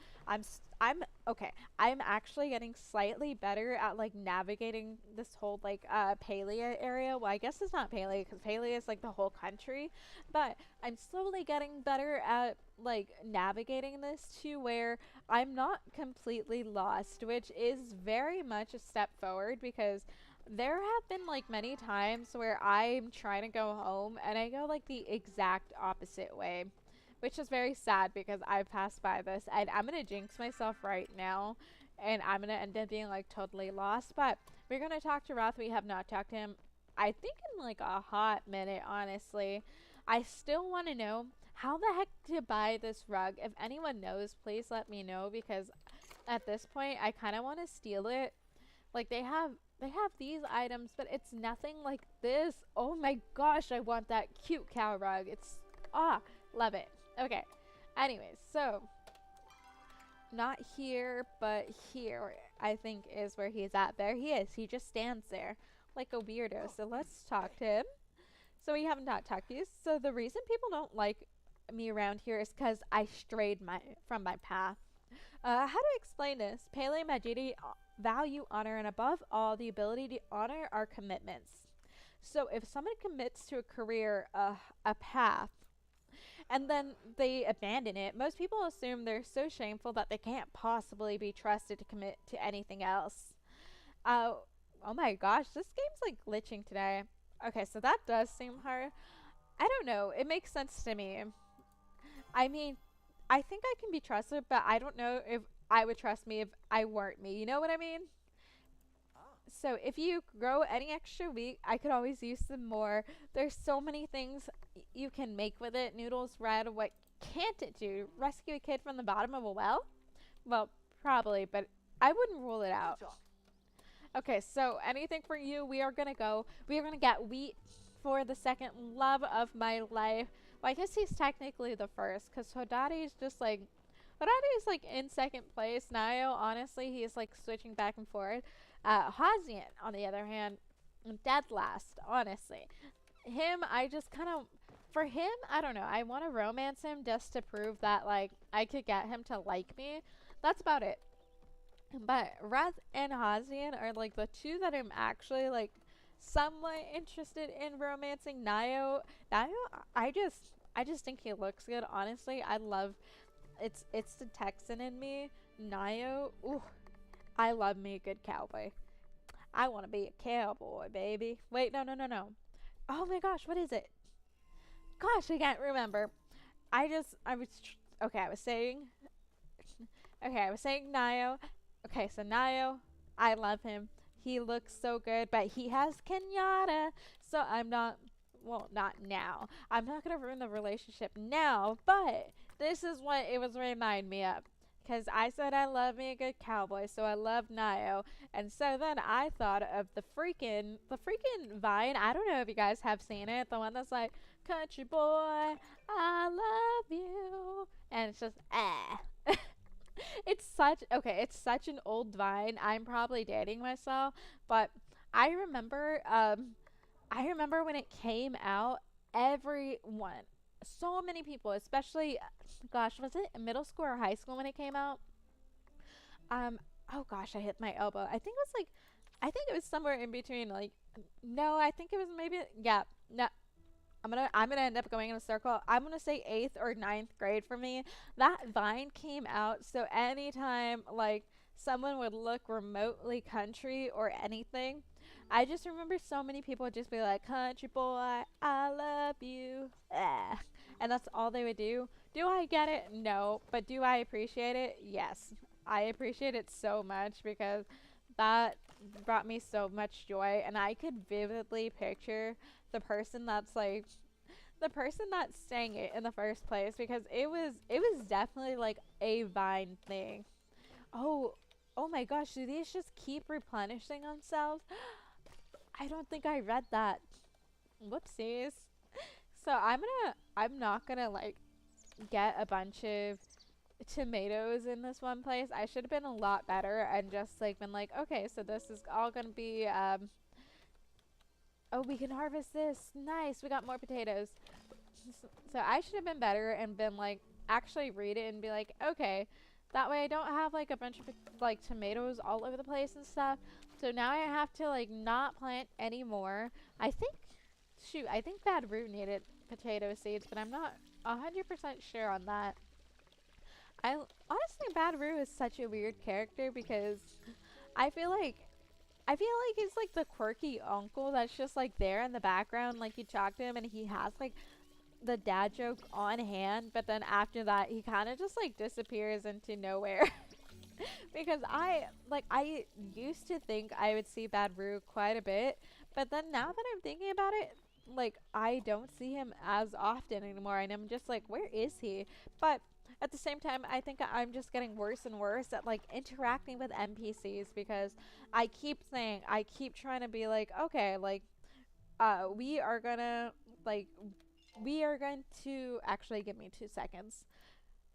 Speaker 1: Okay. I'm actually getting slightly better at like navigating this whole like Palia area. Well, I guess it's not Palia, because Palia is like the whole country, but I'm slowly getting better at like navigating this to where I'm not completely lost, which is very much a step forward, because there have been like many times where I'm trying to go home and I go like the exact opposite way, which is very sad because I've passed by this, and I'm gonna jinx myself right now, and I'm gonna end up being like totally lost. But we're gonna talk to Roth. We have not talked to him, I think, in like a hot minute, honestly. I still want to know how the heck to buy this rug. If anyone knows, please let me know, because at this point I kind of want to steal it. Like they have these items, but it's nothing like this. Oh my gosh, I want that cute cow rug. It's love it. Okay. Anyways, so not here, but here I think is where he's at. There he is. He just stands there like a weirdo. So let's talk to him. So we haven't not talked to you. So the reason people don't like me around here is because I strayed from my path. How to explain this? Pele Majidi value honor, and above all the ability to honor our commitments. So if someone commits to a career, a path, and then they abandon it, most people assume they're so shameful that they can't possibly be trusted to commit to anything else. Uh, oh my gosh, this game's like glitching today. Okay, so that does seem hard. I don't know, it makes sense to me. I mean, I think I can be trusted, but I don't know if I would trust me if I weren't me. You know what I mean? So if you grow any extra wheat, I could always use some more. There's so many things you can make with it. Noodles red, what can't it do? Rescue a kid from the bottom of a well? Well, probably, but I wouldn't rule it out. Okay, so anything for you, we are going to go. We are going to get wheat for the second love of my life. Well, I guess he's technically the first, because Hodari is just like... Harada is like in second place. Nayo, honestly, he is like switching back and forth. Hazian, on the other hand, dead last, honestly. Him, I just kind of, for him, I don't know. I want to romance him just to prove that like I could get him to like me. That's about it. But Reth and Hazian are like the two that I'm actually like somewhat interested in romancing. Nayo, I just think he looks good. Honestly, I love it's the Texan in me. Nayo, ooh, I love me a good cowboy. I want to be a cowboy, baby. Wait, no, no, no, no. Oh my gosh, what is it? Gosh, I can't remember. I was, okay, I was saying Nayo. Okay, so Nayo, I love him. He looks so good, but he has Kenyatta, so I'm not, well, not now. I'm not gonna ruin the relationship now, but this is what it was remind me of. Because I said I love me a good cowboy, so I love Nayo. And so then I thought of the freaking Vine. I don't know if you guys have seen it. The one that's like, country boy, I love you. And it's just, ah. It's such an old Vine. I'm probably dating myself, but I remember, I remember when it came out, everyone, so many people, especially, gosh, was it middle school or high school when it came out? Um, oh gosh, I hit my elbow. I think it was somewhere in between. Like, no, I think it was maybe, yeah, no. I'm gonna end up going in a circle. I'm gonna say eighth or ninth grade for me. That Vine came out, so anytime like someone would look remotely country or anything, I just remember so many people would just be like, "Country boy, I love you," and that's all they would do. Do I get it? No, but do I appreciate it? Yes, I appreciate it so much because that brought me so much joy, and I could vividly picture the person that's like the person that sang it in the first place because it was definitely like a Vine thing. Oh, oh my gosh, do these just keep replenishing themselves? I don't think I read that. Whoopsies. So I'm not gonna like get a bunch of tomatoes in this one place. I should have been a lot better and just like been like, okay, so this is all gonna be oh, we can harvest this. Nice, we got more potatoes. So I should have been better and been like, actually read it and be like, okay, that way I don't have like a bunch of like tomatoes all over the place and stuff. So now I have to like not plant anymore. I think, shoot, I think Bad Root needed potato seeds, but I'm not 100% sure on that. I honestly, Bad Roo is such a weird character because I feel like I feel like he's like the quirky uncle that's just like there in the background. Like you talk to him and he has like the dad joke on hand, but then after that he kind of just like disappears into nowhere. Because I used to think I would see Bad Roo quite a bit, but then now that I'm thinking about it, like I don't see him as often anymore, and I'm just like, where is he? But at the same time, I think I'm just getting worse and worse at like interacting with NPCs because I keep trying to be like, okay, like we are gonna like we are going to actually give me 2 seconds.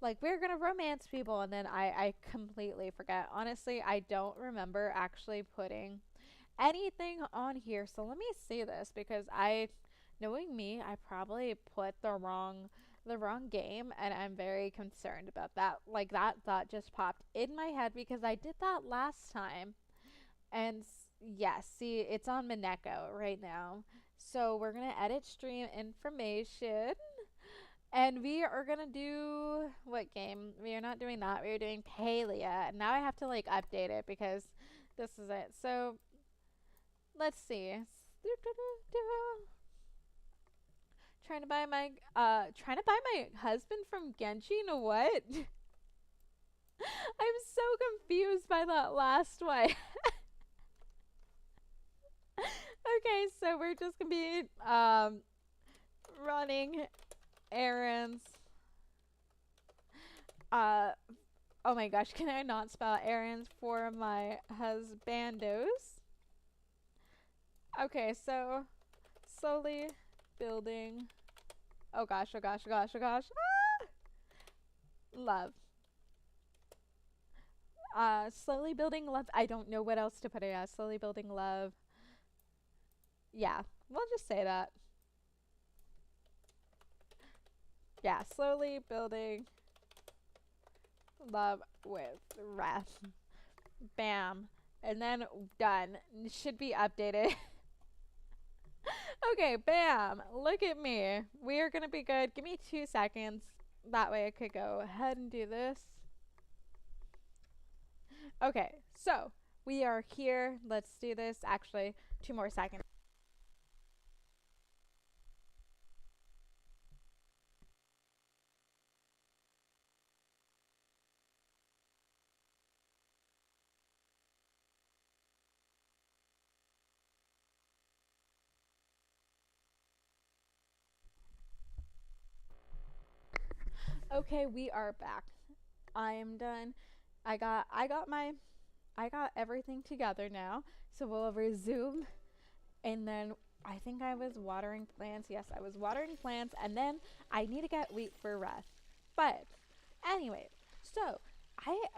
Speaker 1: Like we're gonna romance people, and then I completely forget. Honestly, I don't remember actually putting anything on here. So let me see this because knowing me, I probably put the wrong game, and I'm very concerned about that. Like that thought just popped in my head because I did that last time. And yes, see, it's on Mineko right now. So we're gonna edit stream information. And we are gonna do what game? We are not doing that. We are doing Palia. And now I have to like update it because this is it. So let's see. Trying to buy my husband from Genshin. What? I'm so confused by that last one. Okay, so we're just gonna be running errands. Uh oh my gosh, can I not spell errands for my husbandos? Okay, so slowly building. Oh gosh, oh gosh, oh gosh, oh gosh. Ah! Love. Slowly building love. I don't know what else to put it as. Slowly building love. Yeah, we'll just say that. Yeah, slowly building love with Wrath. Bam. And then done. Should be updated. Okay, bam. Look at me. We are gonna be good. Give me 2 seconds. That way I could go ahead and do this. Okay, so we are here. Let's do this. Actually, 2 more seconds. Okay, we are back. I am done. I got everything together now. So we'll resume. And then I think I was watering plants. Yes, I was watering plants. And then I need to get wheat for Ref. But anyway, so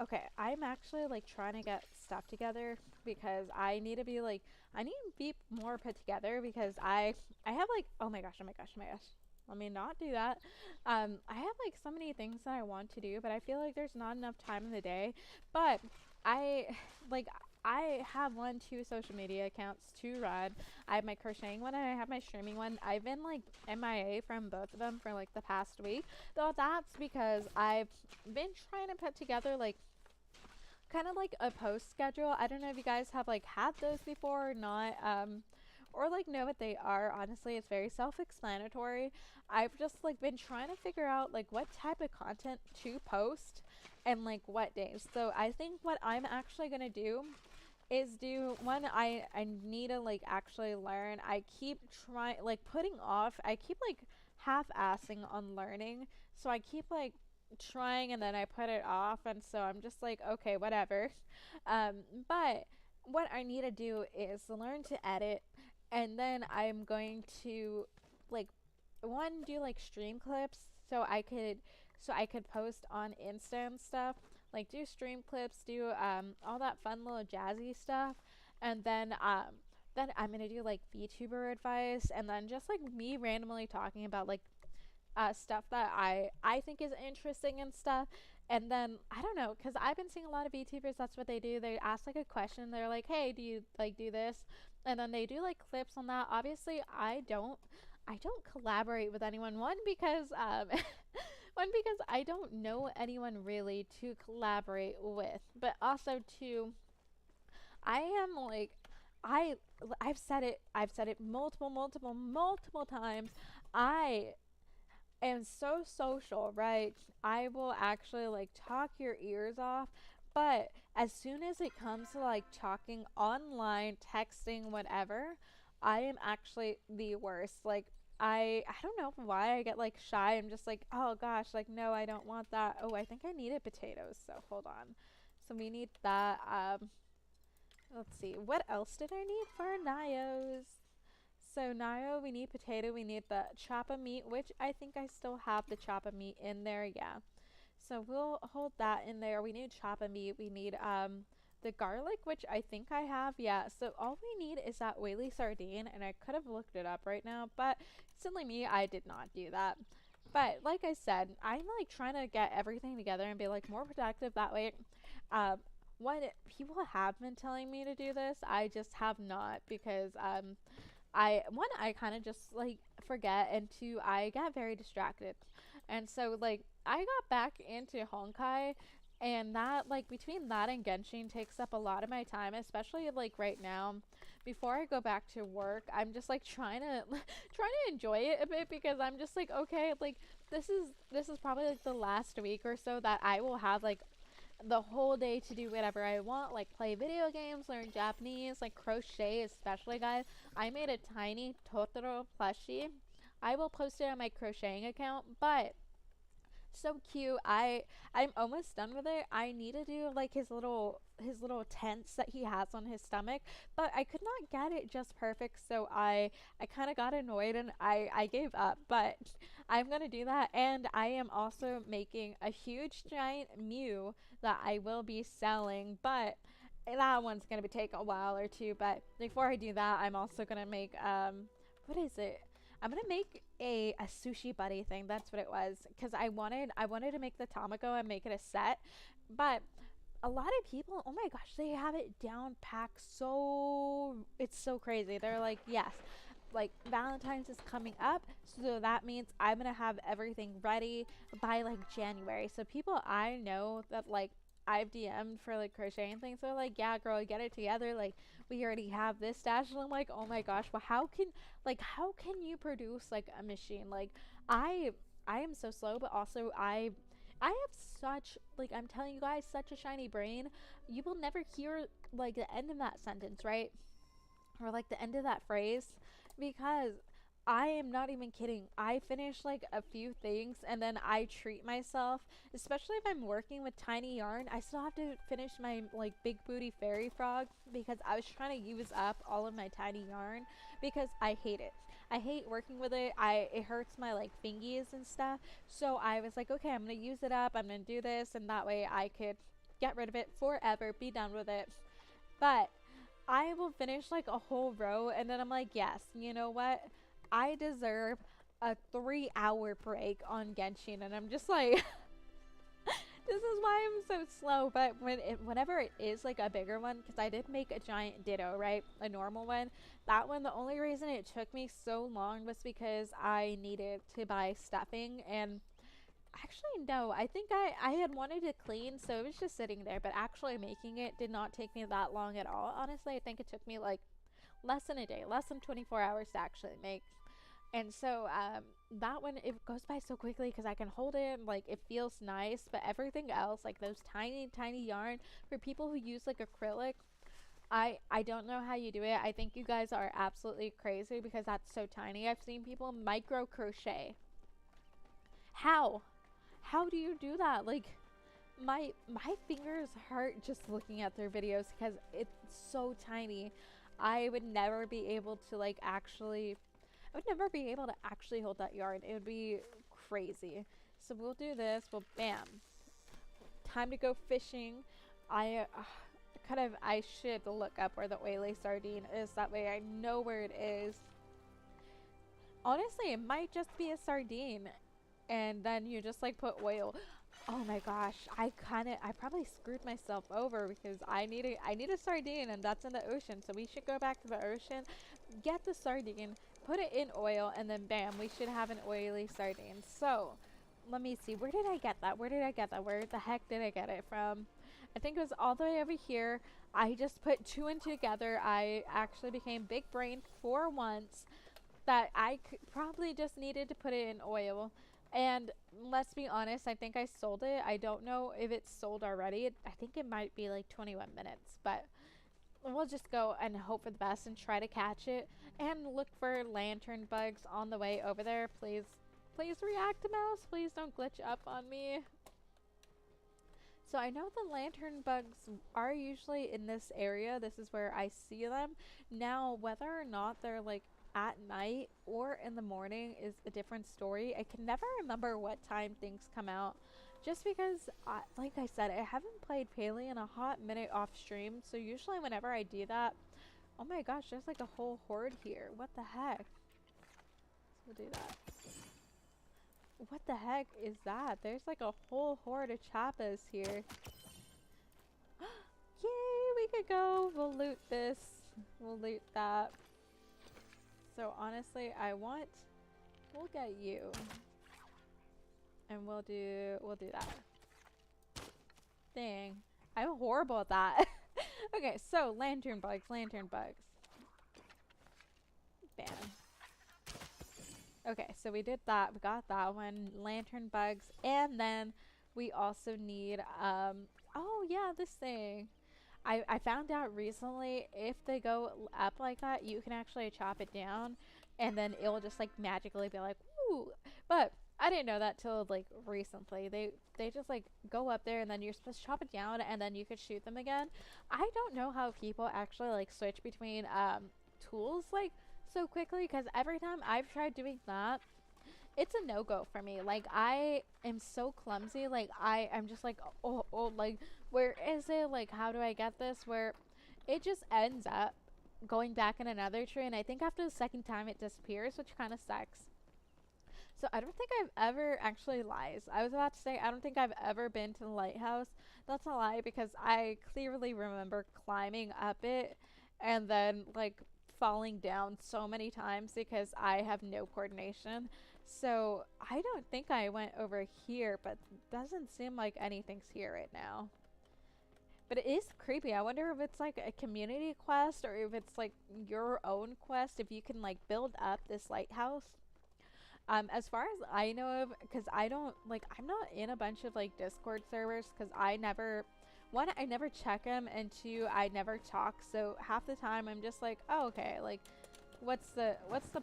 Speaker 1: okay, I'm actually like trying to get stuff together because I need to be like, I need to be more put together because I have like, oh my gosh, oh my gosh, oh my gosh. Let me not do that. I have like so many things that I want to do, but I feel like there's not enough time in the day. But I like I have one, two social media accounts to run. I have my crocheting one and I have my streaming one. I've been like MIA from both of them for like the past week. Though that's because I've been trying to put together like kind of like a post schedule. I don't know if you guys have like had those before or not. Or like know what they are. Honestly, it's very self-explanatory. I've just like been trying to figure out like what type of content to post and like what days. So I think what I'm actually gonna do is do one. I need to like actually learn. I keep trying like putting off. I keep like half-assing on learning. So I keep like trying and then I put it off, and so I'm just like okay, whatever. But what I need to do is learn to edit, and then I'm going to like one do like stream clips so I could post on Insta and stuff. Like do stream clips, do all that fun little jazzy stuff, and then I'm gonna do like VTuber advice, and then just like me randomly talking about like stuff that I think is interesting and stuff. And then I don't know, because I've been seeing a lot of VTubers. That's what they do. They ask like a question. They're like, "Hey, do you like do this?" And then they do like clips on that. Obviously, I don't. I don't collaborate with anyone. One because one because I don't know anyone really to collaborate with. But also two, I am like I I've said it. I've said it multiple times. I am so social, right? I will actually like talk your ears off. But as soon as it comes to like talking online, texting, whatever, I am actually the worst. Like I don't know why I get like shy. I'm just like, oh gosh, like no, I don't want that. Oh, I think I needed potatoes. So hold on. So we need that. Let's see. What else did I need for Nios? So Nio, we need potato, we need the chop of meat, which I think I still have the chop of meat in there, yeah. So we'll hold that in there. We need chop of meat, we need the garlic, which I think I have, yeah. So all we need is that whaley sardine, and I could have looked it up right now, but silly me, I did not do that. But like I said, I'm like trying to get everything together and be like more productive that way. Um, what people have been telling me to do this, I just have not because I kind of just like forget, and two, I got very distracted. And so like I got back into Honkai, and that like between that and Genshin takes up a lot of my time, especially like right now before I go back to work. I'm just like trying to trying to enjoy it a bit because I'm just like okay, like this is probably like the last week or so that I will have like the whole day to do whatever I want, like play video games, learn Japanese, like crochet, especially guys. I made a tiny Totoro plushie. I will post it on my crocheting account, but So cute. I'm almost done with it. I need to do like his little tents that he has on his stomach, but I could not get it just perfect, so I kind of got annoyed and I gave up. But I'm going to do that, and I am also making a huge giant Mew that I will be selling, but that one's going to be taking a while or two. But before I do that, I'm also going to make what is it? I'm gonna make a sushi buddy thing. That's what it was. Cause I wanted to make the Tamako and make it a set, but a lot of people, oh my gosh, they have it down packed. So it's so crazy. They're like, yes, like Valentine's is coming up, so that means I'm gonna have everything ready by like January. So people I know that like I've DM'd for like crocheting things, they're like, yeah, girl, get it together. Like we already have this stash, and I'm like, oh my gosh, well, how can you produce like a machine? Like I I am so slow, but also I have such like I'm telling you guys such a shiny brain. You will never hear like the end of that sentence, right? Or like the end of that phrase, because I am not even kidding. I finish like a few things and then I treat myself, especially if I'm working with tiny yarn. I still have to finish my like big booty fairy frog because I was trying to use up all of my tiny yarn because I hate it. I hate working with it. It hurts my like fingies and stuff. So I was like, okay, I'm gonna use it up. I'm gonna do this, and that way I could get rid of it forever, be done with it. But I will finish like a whole row, and then I'm like, yes, you know what? I deserve a 3 hour break on Genshin. And I'm just like, this is why I'm so slow. But whenever it is like a bigger one, because I did make a giant ditto, right? A normal one. That one, the only reason it took me so long was because I needed to buy stuffing. And actually, no, I think I had wanted to clean, so it was just sitting there. But actually making it did not take me that long at all. Honestly, I think it took me like less than a day, less than 24 hours to actually make. And so that one, it goes by so quickly because I can hold it and like it feels nice. But everything else, like those tiny, tiny yarn for people who use like acrylic, I don't know how you do it. I think you guys are absolutely crazy because that's so tiny. I've seen people micro crochet. How? How do you do that? Like my fingers hurt just looking at their videos because it's so tiny. I would never be able to like actually I would never be able to actually hold that yarn. It would be crazy. So we'll do this. Well, bam. Time to go fishing. I should look up where the oily sardine is. That way I know where it is. Honestly, it might just be a sardine, and then you just like put oil. Oh my gosh, I probably screwed myself over because I need a sardine, and that's in the ocean. So we should go back to the ocean, get the sardine, put it in oil, and then bam, we should have an oily sardine. So let me see, where did I get that? Where did I get that? Where the heck did I get it from? I think it was all the way over here. I just put two and two together. I actually became big brained for once that probably just needed to put it in oil. And let's be honest, I think I sold it. I don't know if it's sold already. I think it might be like 21 minutes, but we'll just go and hope for the best and try to catch it and look for lantern bugs on the way over there. Please, please react to mouse. Please don't glitch up on me. So I know the lantern bugs are usually in this area. This is where I see them. Now, whether or not they're like at night or in the morning is a different story. I can never remember what time things come out. Just because, like I said, I haven't played Paley in a hot minute off stream. So usually whenever I do that, oh my gosh, there's like a whole horde here. What the heck? We'll do that. What the heck is that? There's like a whole horde of chappas here. Yay, we could go. We'll loot this. We'll loot that. So honestly, we'll get you. And we'll do that. Dang. I'm horrible at that. Okay, so lantern bugs. Bam. Okay, so we did that. We got that one. Lantern bugs. And then we also need, oh yeah, this thing. I found out recently if they go up like that, you can actually chop it down and then it'll just like magically be like, woo. But I didn't know that till like recently. They just like go up there and then you're supposed to chop it down and then you could shoot them again. I don't know how people actually like switch between tools like so quickly, because every time I've tried doing that, it's a no-go for me. Like I am so clumsy. Like I'm just like, oh, like where is it? Like how do I get this? Where it just ends up going back in another tree, and I think after the second time it disappears, which kind of sucks. So I don't think I've ever actually lies. I was about to say I don't think I've ever been to the lighthouse. That's a lie, because I clearly remember climbing up it and then like falling down so many times because I have no coordination. So I don't think I went over here, but doesn't seem like anything's here right now. But it is creepy. I wonder if it's like a community quest or if it's like your own quest, if you can like build up this lighthouse. As far as I know of, because I don't like, I'm not in a bunch of like Discord servers because I never, one, I never check them, and two, I never talk. So half the time I'm just like, oh, okay, like, what's the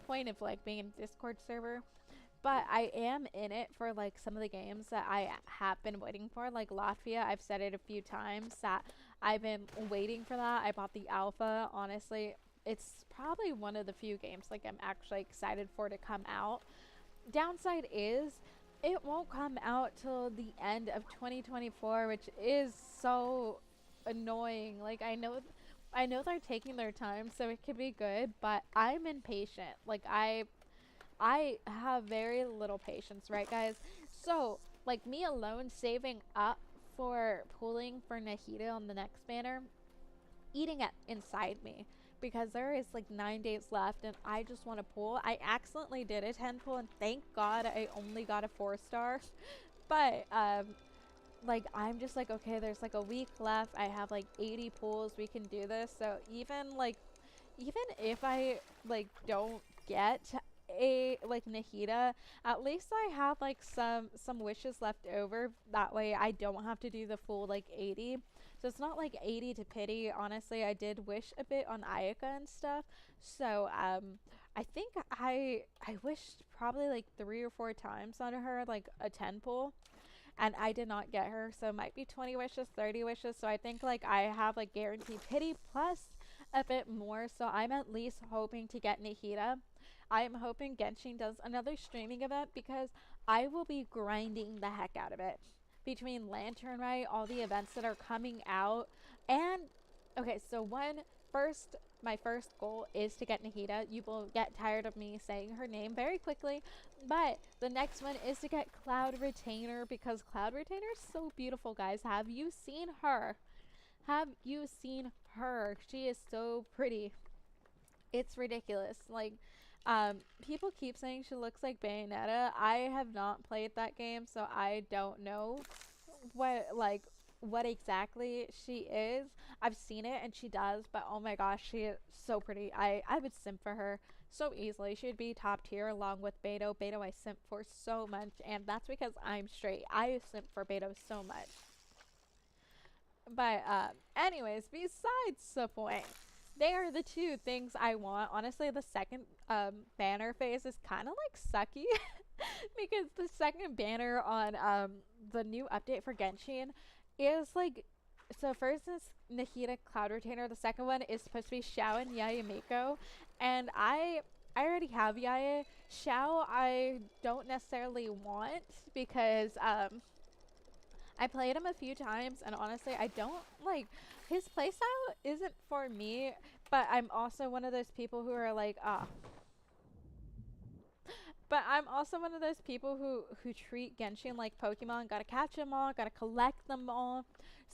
Speaker 1: point of like being in a Discord server? But I am in it for like some of the games that I have been waiting for, like Latvia. I've said it a few times that I've been waiting for that. I bought the alpha. Honestly, it's probably one of the few games like I'm actually excited for to come out. Downside is it won't come out till the end of 2024, which is so annoying. Like I know they're taking their time, so it could be good, but I'm impatient. Like I have very little patience, right, guys? So, like me alone saving up for pulling for Nahida on the next banner, eating it inside me, because there is like 9 days left and I just want to pull. I accidentally did a 10 pull and thank God I only got a 4-star. But like I'm just like, okay, there's like a week left. I have like 80 pulls. We can do this. So even if I like don't get a like Nahida, at least I have like some wishes left over. That way I don't have to do the full like 80. So it's not like 80 to pity. Honestly, I did wish a bit on Ayaka and stuff. So I think I wished probably like 3 or 4 times on her, like a 10 pull, and I did not get her. So it might be 20 wishes, 30 wishes. So I think like I have like guaranteed pity plus a bit more. So I'm at least hoping to get Nahida. I'm hoping Genshin does another streaming event, because I will be grinding the heck out of it. Between Lantern Rite, all the events that are coming out, and okay, so my first goal is to get Nahida. You will get tired of me saying her name very quickly, but the next one is to get Cloud Retainer, because Cloud Retainer is so beautiful, guys. Have you seen her? Have you seen her? She is so pretty. It's ridiculous. Like, people keep saying she looks like Bayonetta. I have not played that game, so I don't know what exactly she is. I've seen it and she does, but oh my gosh, she is so pretty. I would simp for her so easily. She'd be top tier along with Beto. Beto I simp for so much, and that's because I'm straight. I simp for Beto so much. But anyways, besides the point, they are the two things I want. Honestly, the second banner phase is kind of like sucky because the second banner on the new update for Genshin is like, so first is Nahida Cloud Retainer. The second one is supposed to be Xiao and Yaya Miko, and I already have Yaya. Xiao I don't necessarily want because I played him a few times, and honestly, I don't like his playstyle isn't for me, but I'm also one of those people who are like, but I'm also one of those people who treat Genshin like Pokemon. Gotta catch them all, gotta collect them all.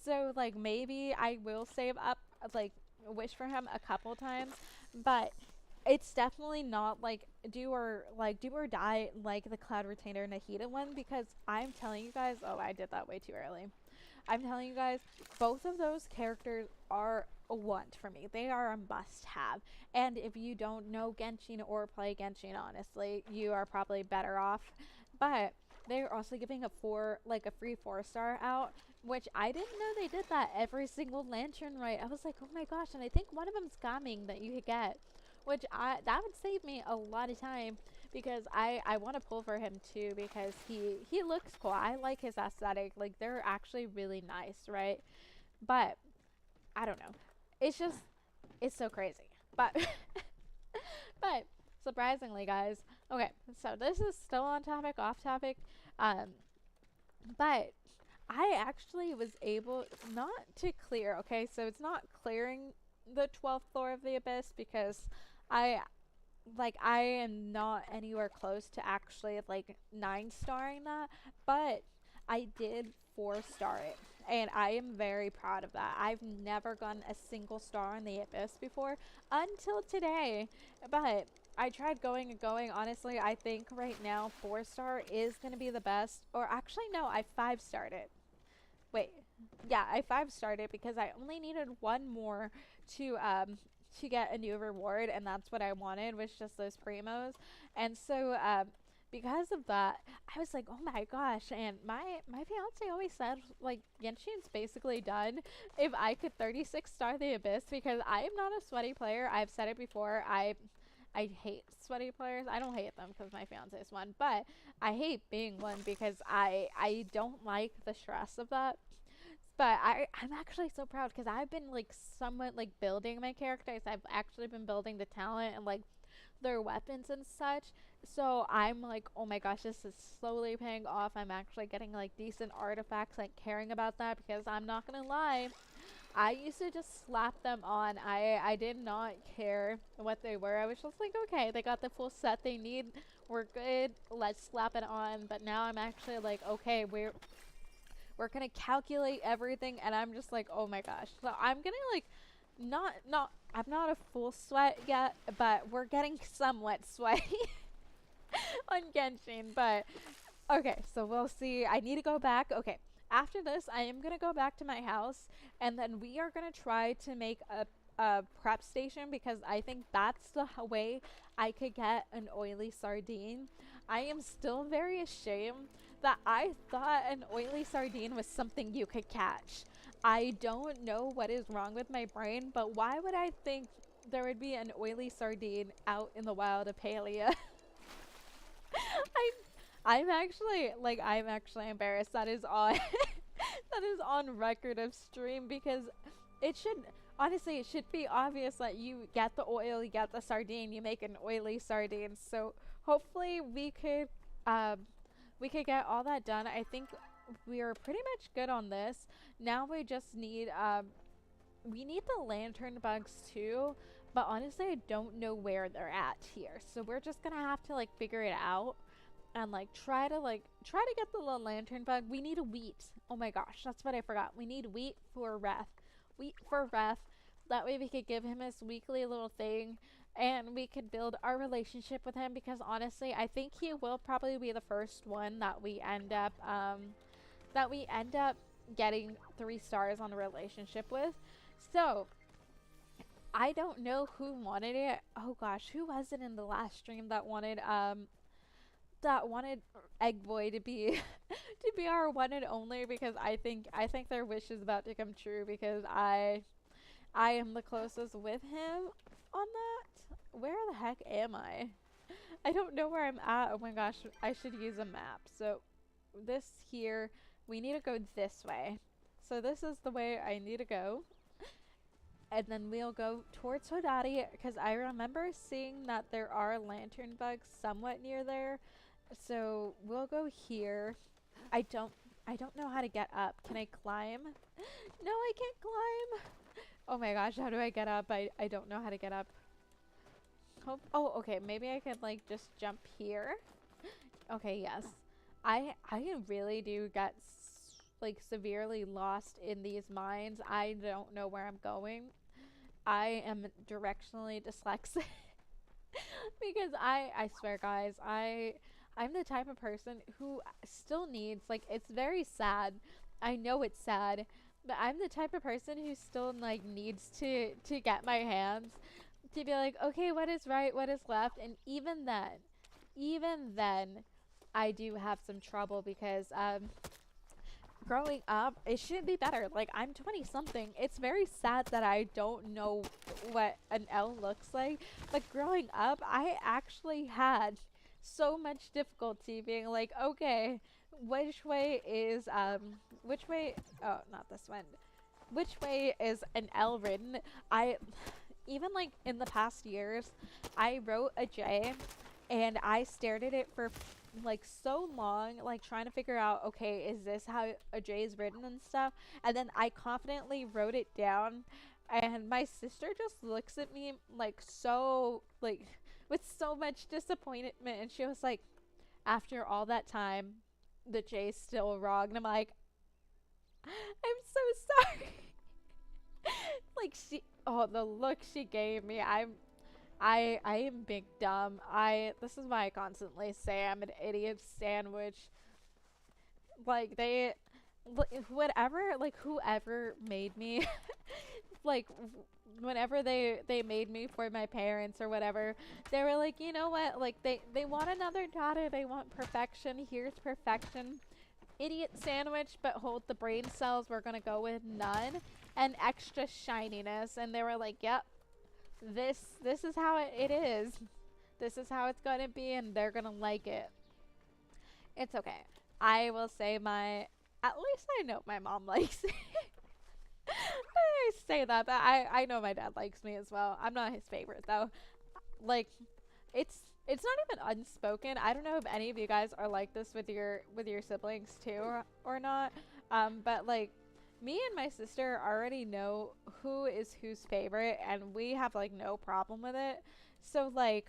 Speaker 1: So like maybe I will save up, like wish for him a couple times, but it's definitely not like do or die like the Cloud Retainer Nahida one, because I'm telling you guys, oh, I did that way too early. I'm telling you guys, both of those characters are a want for me. They are a must have. And if you don't know Genshin or play Genshin, honestly, you are probably better off. But they're also giving a free 4-star out, which I didn't know they did that every single Lantern Rite. I was like, oh my gosh, and I think one of them's coming that you could get, which that would save me a lot of time, because I want to pull for him too because he looks cool. I like his aesthetic. Like they're actually really nice, right? But I don't know. It's just it's so crazy. But but surprisingly, guys. Okay, so this is still on topic, off topic. Um, but I actually was able not to clear. Okay, so it's not clearing the 12th floor of the abyss because I I am not anywhere close to actually like 9-starring that, but I did 4-star it. And I am very proud of that. I've never gotten a single star in the abyss before until today. But I tried going and going. Honestly, I think right now 4-star is going to be the best. Or actually, no, I 5-starred it. Wait, yeah, I 5-starred it because I only needed one more to get a new reward, and that's what I wanted, was just those primos. And so because of that, I was like, oh my gosh. And my fiance always said like Genshin's basically done if I could 36-star the abyss, because I am not a sweaty player. I've said it before. I hate sweaty players. I don't hate them because my fiance is one, but I hate being one because I don't like the stress of that. But I'm actually so proud because I've been like somewhat like building my characters. I've actually been building the talent and like their weapons and such. So I'm like, oh my gosh, this is slowly paying off. I'm actually getting like decent artifacts, like caring about that, because I'm not gonna lie, I used to just slap them on. I did not care what they were. I was just like, okay, they got the full set they need. We're good. Let's slap it on. But now I'm actually like, okay, we're gonna calculate everything, and I'm just like, oh my gosh. So I'm gonna like not I'm not a full sweat yet, but we're getting somewhat sweaty on Genshin. But okay, so we'll see. I need to go back. Okay, after this, I am gonna go back to my house, and then we are gonna try to make a prep station, because I think that's the way I could get an oily sardine. I am still very ashamed that I thought an oily sardine was something you could catch. I don't know what is wrong with my brain, but why would I think there would be an oily sardine out in the wild of Palia? I'm actually embarrassed. That is on that is on record of stream, because it should honestly, it should be obvious that you get the oil, you get the sardine, you make an oily sardine. So hopefully we could get all that done. I think we are pretty much good on this. Now we just need we need the lantern bugs too, but honestly I don't know where they're at here. So we're just gonna have to like figure it out and like try to get the little lantern bug. We need a wheat. Oh my gosh, that's what I forgot. We need wheat for Ref. Wheat for Ref. That way we could give him his weekly little thing, and we could build our relationship with him, because honestly I think he will probably be the first one that we end up getting 3 stars on a relationship with. So I don't know who wanted it. Oh gosh, who was it in the last stream that wanted Egg Boy to be to be our one and only, because I think their wish is about to come true, because I am the closest with him on that. Where the heck am I? I don't know where I'm at. Oh my gosh, I should use a map. So this here, we need to go this way. So this is the way I need to go. And then we'll go towards Hodari, because I remember seeing that there are lantern bugs somewhat near there. So we'll go here. I don't know how to get up. Can I climb? No, I can't climb. Oh my gosh, how do I get up? I don't know how to get up. Oh, okay, maybe I could like just jump here. Okay, yes. I really do get like severely lost in these mines. I don't know where I'm going. I am directionally dyslexic. Because I swear guys, I'm the type of person who still needs, like, it's very sad. I know it's sad, but I'm the type of person who still like needs to get my hands to be like, okay, what is right, what is left. And even then I do have some trouble, because growing up, it should be better. Like, I'm 20 something. It's very sad that I don't know what an L looks like. But growing up, I actually had so much difficulty being like, okay, which way is which way, oh, not this one. Which way is an L written? I even like in the past years, I wrote a J and I stared at it for like so long, like trying to figure out, okay, is this how a J is written and stuff? And then I confidently wrote it down, and my sister just looks at me like so, like with so much disappointment, and she was like, after all that time, the J's still wrong. And I'm like, I'm so sorry. Like oh, the look she gave me, I am big dumb. This is why I constantly say I'm an idiot sandwich. Like whatever, like whoever made me, like whenever they made me for my parents or whatever, they were like, you know what? Like they want another daughter. They want perfection. Here's perfection. Idiot sandwich, but hold the brain cells. We're gonna go with none and extra shininess. And they were like, yep, this is how it is. This is how it's gonna be, and they're gonna like it. It's okay. I will say at least I know my mom likes it. I say that, but I know my dad likes me as well. I'm not his favorite though. Like, it's not even unspoken. I don't know if any of you guys are like this with your siblings too, or not. But like me and my sister already know who is whose favorite, and we have like no problem with it. So like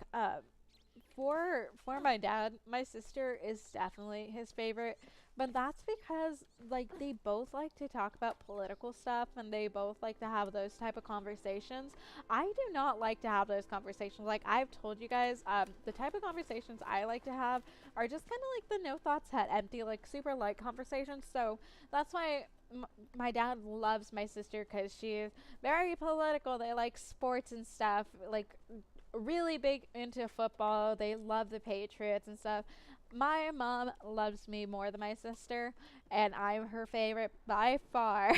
Speaker 1: for my dad, my sister is definitely his favorite, but that's because like they both like to talk about political stuff, and they both like to have those type of conversations. I do not like to have those conversations. Like I've told you guys, the type of conversations I like to have are just kind of like the no thoughts head empty, like super light conversations. So that's why my dad loves my sister, because she's very political. They like sports and stuff, like really big into football. They love the Patriots and stuff. My mom loves me more than my sister, and I'm her favorite by far.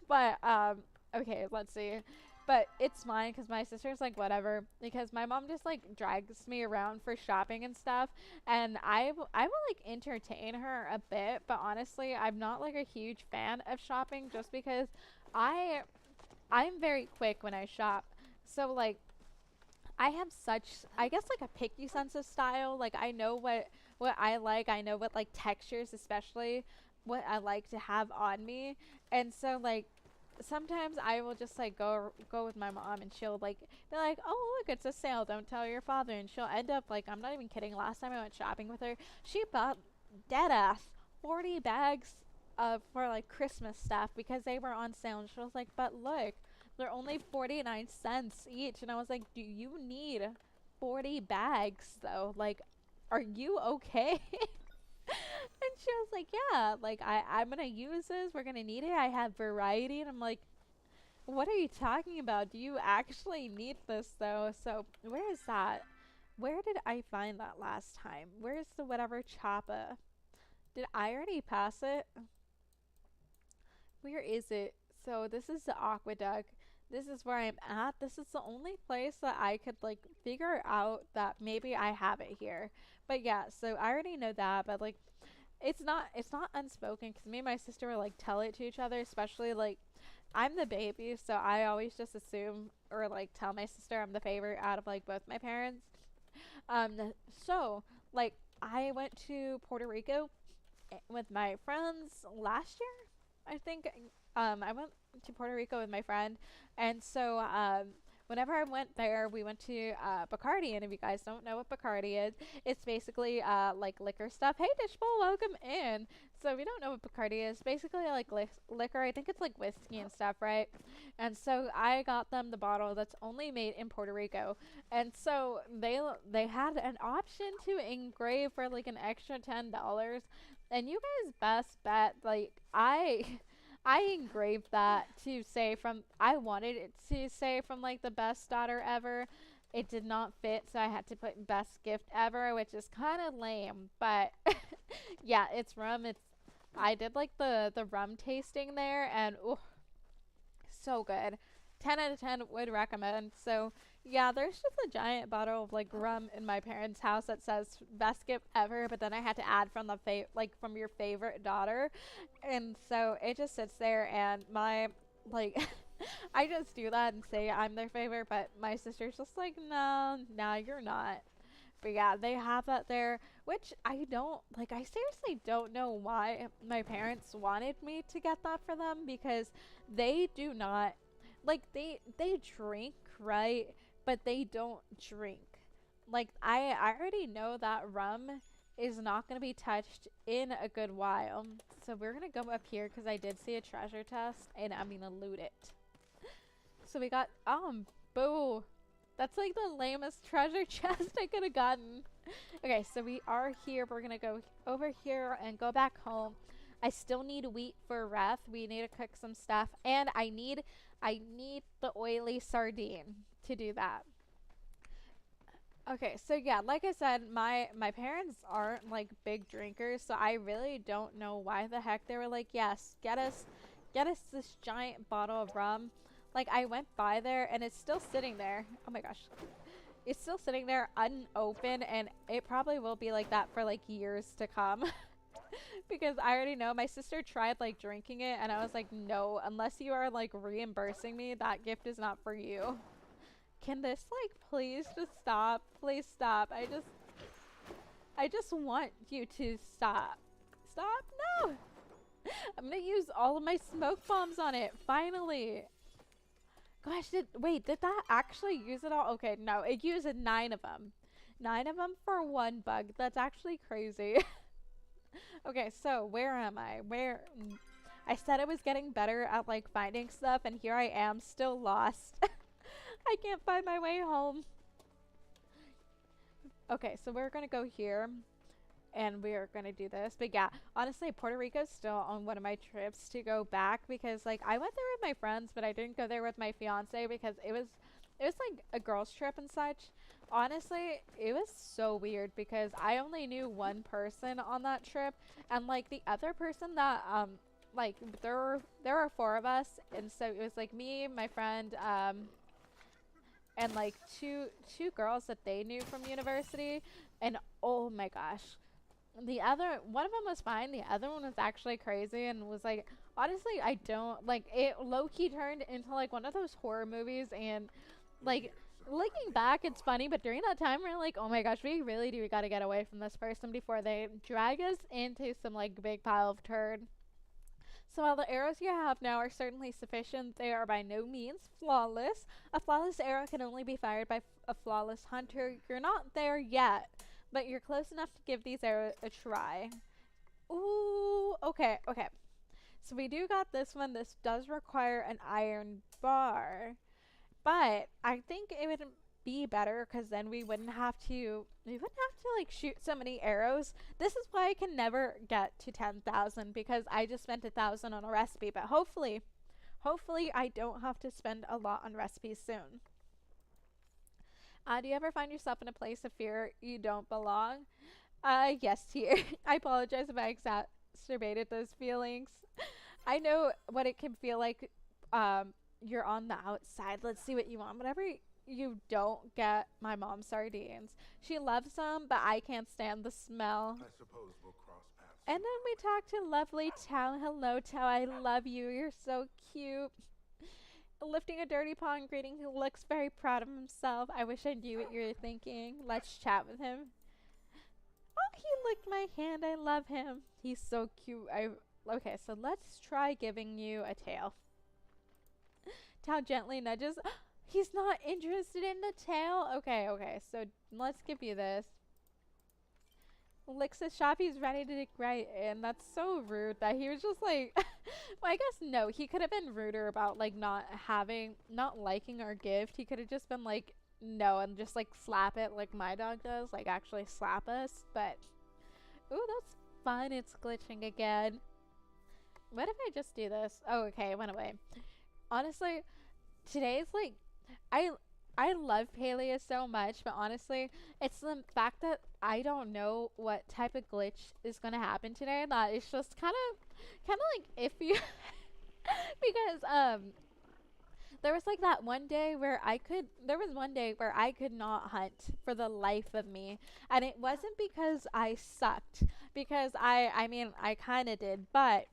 Speaker 1: But okay, let's see. But it's fine because my sister's like whatever. Because my mom just like drags me around for shopping and stuff, and I will like entertain her a bit. But honestly, I'm not like a huge fan of shopping, just because I I'm very quick when I shop. So like I have such, I guess, like a picky sense of style. Like I know what I like. I know what like textures, especially what I like to have on me. And so like sometimes I will just like go with my mom, and she'll like be like, "Oh, look, it's a sale. Don't tell your father." And she'll end up like, I'm not even kidding. Last time I went shopping with her, she bought dead ass 40 bags of for like Christmas stuff because they were on sale. And she was like, "But look, they're only 49 cents each." And I was like, "Do you need 40 bags though? Like, are you okay?" And she was like, "Yeah, like I'm gonna use this. We're gonna need it. I have variety." And I'm like, "What are you talking about? Do you actually need this though?" So where is that? Where did I find that last time? Where's the whatever choppa? Did I already pass it? Where is it? So this is the aqueduct. This is where I'm at. This is the only place that I could like figure out that maybe I have it here. But yeah, so I already know that, but like it's not unspoken, because me and my sister will like tell it to each other, especially like I'm the baby, so I always just assume or like tell my sister I'm the favorite out of like both my parents. So like I went to Puerto Rico with my friends last year, I think. I went to Puerto Rico with my friend, and so whenever I went there, we went to Bacardi. And if you guys don't know what Bacardi is, it's basically like liquor stuff. Hey, Dishbowl, welcome in. So if you don't know what Bacardi is, basically like liquor. I think it's like whiskey and stuff, right? And so I got them the bottle that's only made in Puerto Rico. And so they had an option to engrave for like an extra $10. And you guys best bet, like I engraved that to say from, I wanted it to say from like the best daughter ever. It did not fit, so I had to put best gift ever, which is kind of lame. But yeah, it's rum. I did like the rum tasting there, and oh, so good. 10 out of 10 would recommend. So yeah, there's just a giant bottle of like rum in my parents' house that says best gift ever, but then I had to add from the like from your favorite daughter, and so it just sits there. And my like I just do that and say I'm their favorite, but my sister's just like, no, no, you're not. But yeah, they have that there, which I don't like. I seriously don't know why my parents wanted me to get that for them, because they do not like they drink, right, but they don't drink. Like I already know that rum is not going to be touched in a good while. So we're going to go up here because I did see a treasure chest and I'm going to loot it. So we got boo. That's like the lamest treasure chest I could have gotten. Okay, so we are here. We're gonna go over here and go back home. I still need wheat for Reth. We need to cook some stuff, and I need the oily sardine to do that. Okay, so yeah, like I said, my parents aren't like big drinkers, so I really don't know why the heck they were like, yes, get us this giant bottle of rum. Like I went by there and it's still sitting there. Oh my gosh. It's still sitting there unopened, and it probably will be like that for like years to come. Because I already know my sister tried like drinking it and I was like, no, unless you are like reimbursing me, that gift is not for you. Can this like please just stop? Please stop. I just want you to stop. Stop? No. I'm gonna use all of my smoke bombs on it. Finally. Gosh, did that actually use it all? Okay, no, it used 9 of them. 9 of them for 1 bug. That's actually crazy. Okay, so where am I? I said I was getting better at like finding stuff, and here I am still lost. I can't find my way home. Okay, so we're gonna go here and we're gonna do this. But yeah, honestly, Puerto Rico's still on one of my trips to go back, because like I went there with my friends, but I didn't go there with my fiance because it was like a girls trip and such. Honestly, it was so weird because I only knew one person on that trip, and like the other person that like there were 4 of us, and so it was like me, my friend, and like two girls that they knew from university. And oh my gosh, the other one of them was fine, the other one was actually crazy and was like, honestly, I don't like it. Low-key turned into like one of those horror movies, and like looking back it's funny, but during that time we're like, oh my gosh, we really do gotta get away from this person before they drag us into some like big pile of turd. So while the arrows you have now are certainly sufficient, they are by no means flawless. A flawless arrow can only be fired by a flawless hunter. You're not there yet, but you're close enough to give these arrows a try. Ooh, okay, okay. So we do got this one. This does require an iron bar, but I think it would be better because then we wouldn't have to like shoot so many arrows. This is why I can never get to 10,000, because I just spent 1,000 on a recipe, but hopefully I don't have to spend a lot on recipes soon. Do you ever find yourself in a place of fear you don't belong? Yes, here. I apologize if I exacerbated those feelings. I know what it can feel like. You're on the outside. Let's see what you want. Whatever you don't get my mom's sardines. She loves them, but I can't stand the smell.
Speaker 2: I suppose we'll cross paths.
Speaker 1: And then we talk to lovely Tao. Hello, Tao. I love you. You're so cute. Lifting a dirty paw and greeting. He looks very proud of himself. I wish I knew what you were thinking. Let's chat with him. Oh, he licked my hand. I love him. He's so cute. Okay, so let's try giving you a tail. Tao gently nudges. He's not interested in the tail. Okay, okay. So let's give you this. Licks his shop. He's ready to dig right in. That's so rude that he was just like, well, I guess no. He could have been ruder about like not liking our gift. He could have just been like, no, and just like slap it like my dog does. Like actually slap us. But, ooh, that's fun. It's glitching again. What if I just do this? Oh, okay. It went away. Honestly, today's like, I love Palea so much, but honestly, it's the fact that I don't know what type of glitch is gonna happen today that it's just kind of like iffy. Because There was like that one day where there was one day where I could not hunt for the life of me. And it wasn't because I sucked, because I mean, I kind of did, but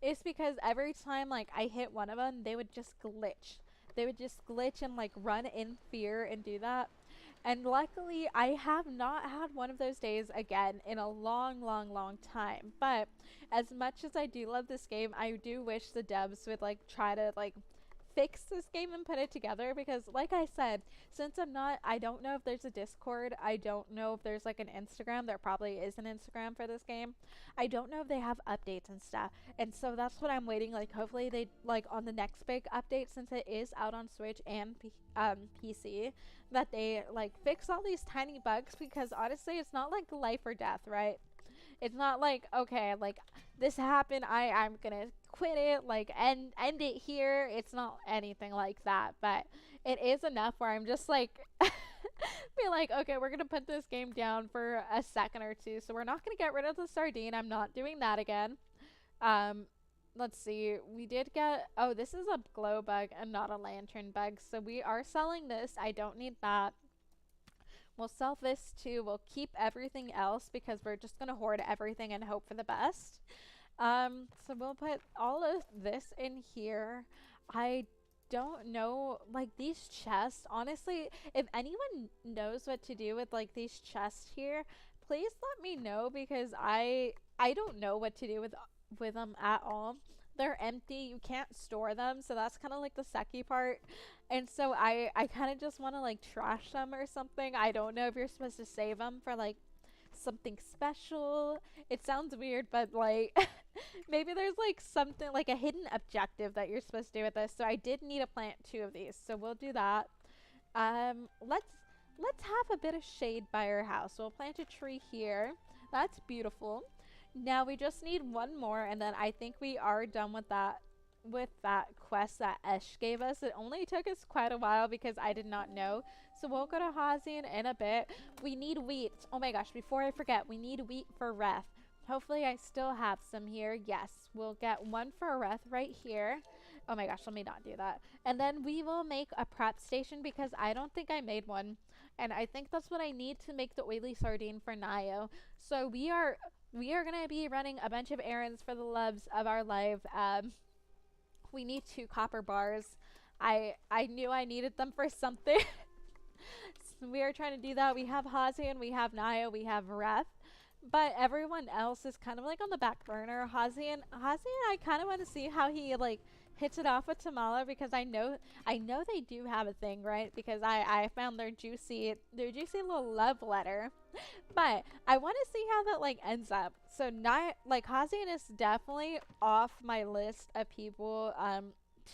Speaker 1: it's because every time like I hit one of them, they would just glitch. They would just glitch and like run in fear and do that. And luckily, I have not had one of those days again in a long, long, long time. But as much as I do love this game, I do wish the devs would like try to like fix this game and put it together, because like I said, since I don't know if there's a Discord, I don't know if there's like an Instagram. There probably is an Instagram for this game. I don't know if they have updates and stuff, and so that's what I'm waiting, like hopefully they like on the next big update, since it is out on Switch and PC, that they like fix all these tiny bugs, because honestly it's not like life or death, right? It's not like, okay, like this happened, I'm gonna quit it, like end it here. It's not anything like that, but it is enough where I'm just like be like, okay, we're gonna put this game down for a second or two. So we're not gonna get rid of the sardine. I'm not doing that again. Um let's see. We did get, oh, this is a glow bug and not a lantern bug. So we are selling this. I don't need that. We'll sell this too. We'll keep everything else because we're just going to hoard everything and hope for the best. So we'll put all of this in here. I don't know, like these chests, honestly, if anyone knows what to do with like these chests here, please let me know, because I don't know what to do with them at all. They're empty, you can't store them, so that's kind of like the sucky part. And so I kind of just want to like trash them or something. I don't know if you're supposed to save them for like something special. It sounds weird, but like maybe there's like something like a hidden objective that you're supposed to do with this. So I did need to plant 2 of these, so we'll do that. Let's have a bit of shade by our house. So we'll plant a tree here. That's beautiful. Now we just need one more, and then I think we are done with that quest that Esh gave us. It only took us quite a while because I did not know. So we'll go to Hazian in a bit. We need wheat. Oh my gosh, before I forget, we need wheat for Reth. Hopefully I still have some here. Yes, we'll get one for Reth right here. Oh my gosh, let me not do that. And then we will make a prep station, because I don't think I made one. And I think that's what I need to make the oily sardine for Nio. So we are going to be running a bunch of errands for the loves of our life. We need 2 copper bars. I knew I needed them for something. So we are trying to do that. We have Hazian, we have Naya, we have Reth. But everyone else is kind of like on the back burner. Hazian, I kind of want to see how he like hits it off with Tamala, because I know they do have a thing, right? Because I found their juicy little love letter. But I want to see how that like ends up. So not like Hazian is definitely off my list of people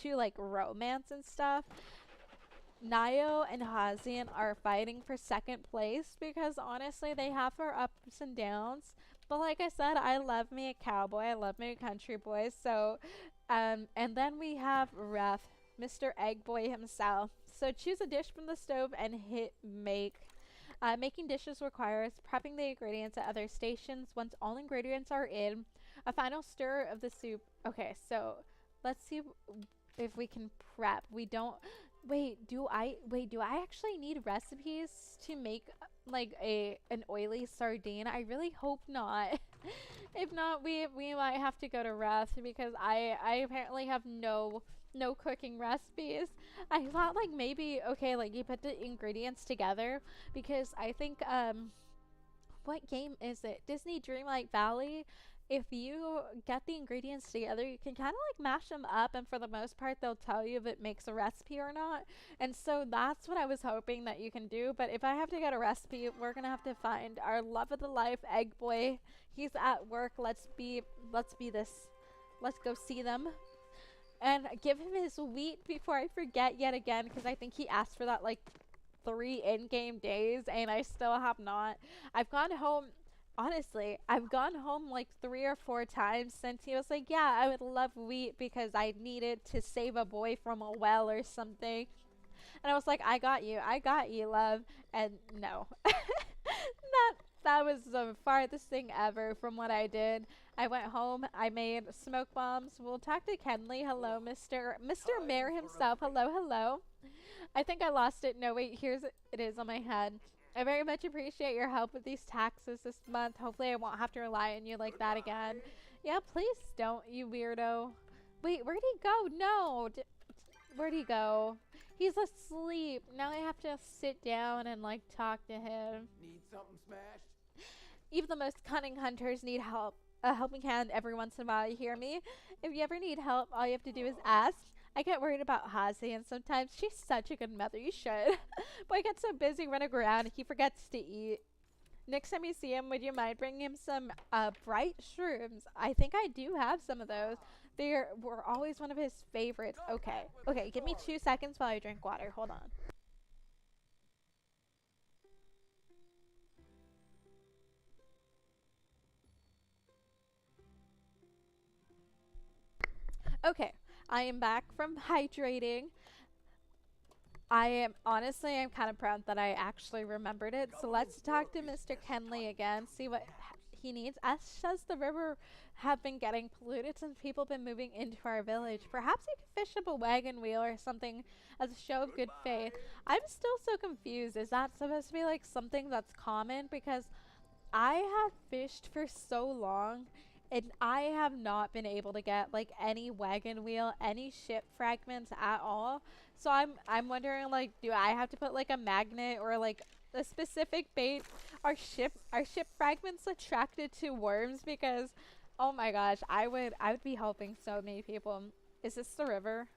Speaker 1: to like romance and stuff. Nio and Hazian are fighting for second place, because honestly they have their ups and downs. But like I said, I love me a cowboy. I love me a country boy. So and then we have Ref, Mr. Egg Boy himself. So choose a dish from the stove and hit make. Making dishes requires prepping the ingredients at other stations. Once all ingredients are in, a final stir of the soup. Okay, so let's see if we can prep. We don't. Do I actually need recipes to make like an oily sardine? I really hope not. If not, we might have to go to Rest, because I apparently have no cooking recipes. I thought like maybe, okay, like you put the ingredients together, because I think what game is it? Disney Dreamlight Valley. If you get the ingredients together, you can kind of like mash them up, and for the most part they'll tell you if it makes a recipe or not. And so that's what I was hoping that you can do. But if I have to get a recipe, we're gonna have to find our love of the life Egg Boy. He's at work. Let's go see them and give him his wheat before I forget yet again, because I think he asked for that like 3 in-game days and I still have not. I've gone home. Honestly, I've gone home like 3 or 4 times since he was like, yeah, I would love wheat because I needed to save a boy from a well or something. And I was like, I got you, love. And no. Not That was the farthest thing ever from what I did. I went home, I made smoke bombs. We'll talk to Kenley. Hello, Mr. Mayor himself. Hello, hello. I think I lost it. No, wait, it is on my head. I very much appreciate your help with these taxes this month. Hopefully I won't have to rely on you like that again. Yeah, please don't, you weirdo. Wait, where'd he go? No. Where'd he go? He's asleep. Now I have to sit down and like talk to him.
Speaker 2: Need something smashed?
Speaker 1: Even the most cunning hunters need help. A helping hand every once in a while, you hear me? If you ever need help, all you have to do is ask. I get worried about Hazi, and sometimes she's such a good mother. You should. Boy gets so busy running around, he forgets to eat. Next time you see him, would you mind bringing him some bright shrooms? I think I do have some of those. They were always one of his favorites. Okay, give me 2 seconds while I drink water. Hold on. Okay, I am back from hydrating. I'm kind of proud that I actually remembered it. So let's talk to Mr. Kenley again, see what he needs. As says the river have been getting polluted since people have been moving into our village. Perhaps you could fish up a wagon wheel or something as a show of good faith. I'm still so confused. Is that supposed to be like something that's common? Because I have fished for so long and I have not been able to get like any wagon wheel, any ship fragments at all. So I'm wondering, like, do I have to put like a magnet or like a specific bait? Are ship fragments attracted to worms? Because oh my gosh, I would be helping so many people. Is this the river?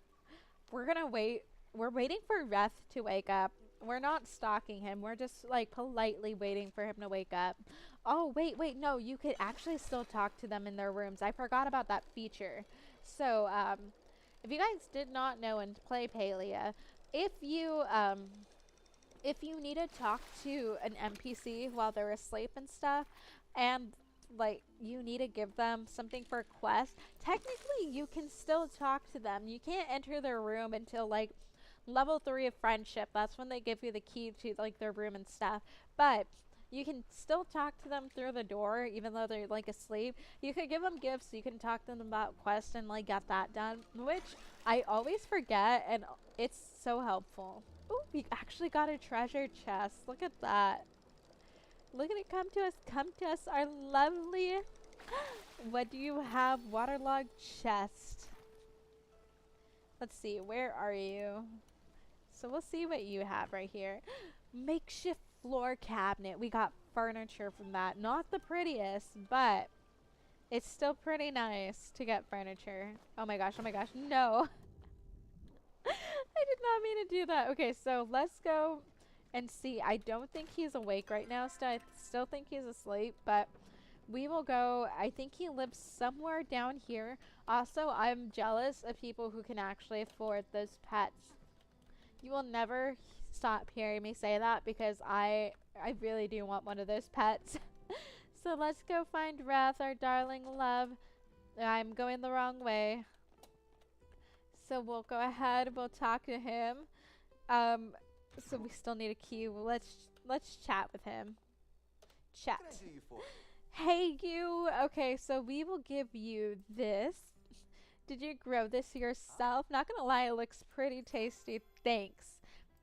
Speaker 1: We're gonna wait. We're waiting for Reth to wake up. We're not stalking him. We're just like politely waiting for him to wake up. Oh, wait, no, you could actually still talk to them in their rooms. I forgot about that feature. So, if you guys did not know and play Palia, if you need to talk to an NPC while they're asleep and stuff, and like you need to give them something for a quest, technically you can still talk to them. You can't enter their room until like level 3 of friendship. That's when they give you the key to like their room and stuff. But you can still talk to them through the door even though they're like asleep. You could give them gifts, you can talk to them about quests and like get that done, which I always forget, and it's so helpful. Ooh, we actually got a treasure chest. Look at that. Look at it come to us, our lovely what do you have? Waterlogged chest. Let's see, where are you? So we'll see what you have right here. Makeshift floor cabinet. We got furniture from that. Not the prettiest, but it's still pretty nice to get furniture. Oh my gosh, no. I did not mean to do that. Okay, so let's go and see. I don't think he's awake right now. I still think he's asleep, but we will go. I think he lives somewhere down here. Also, I'm jealous of people who can actually afford those pets. You will never stop hearing me say that because I really do want one of those pets. So let's go find Wrath, our darling love. I'm going the wrong way. So we'll go ahead. We'll talk to him. So we still need a key. Let's chat with him. Chat.
Speaker 2: What can I do you for?
Speaker 1: Hey you. Okay, so we will give you this. Did you grow this yourself? Not gonna lie, it looks pretty tasty. Thanks.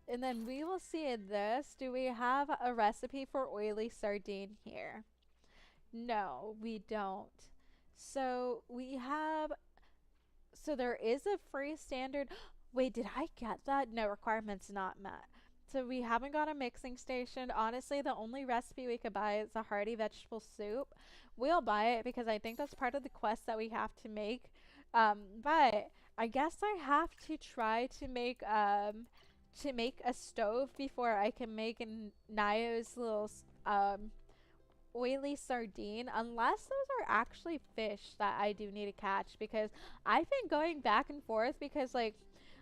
Speaker 1: And then we will see this. Do we have a recipe for oily sardine here? No, we don't. So we have. So there is a free standard. Wait, did I get that? No, requirements not met. So we haven't got a mixing station. Honestly, the only recipe we could buy is a hearty vegetable soup. We'll buy it because I think that's part of the quest that we have to make. But I guess I have to try to make a stove before I can make Nayo's little oily sardine, unless those are actually fish that I do need to catch, because I've been going back and forth because like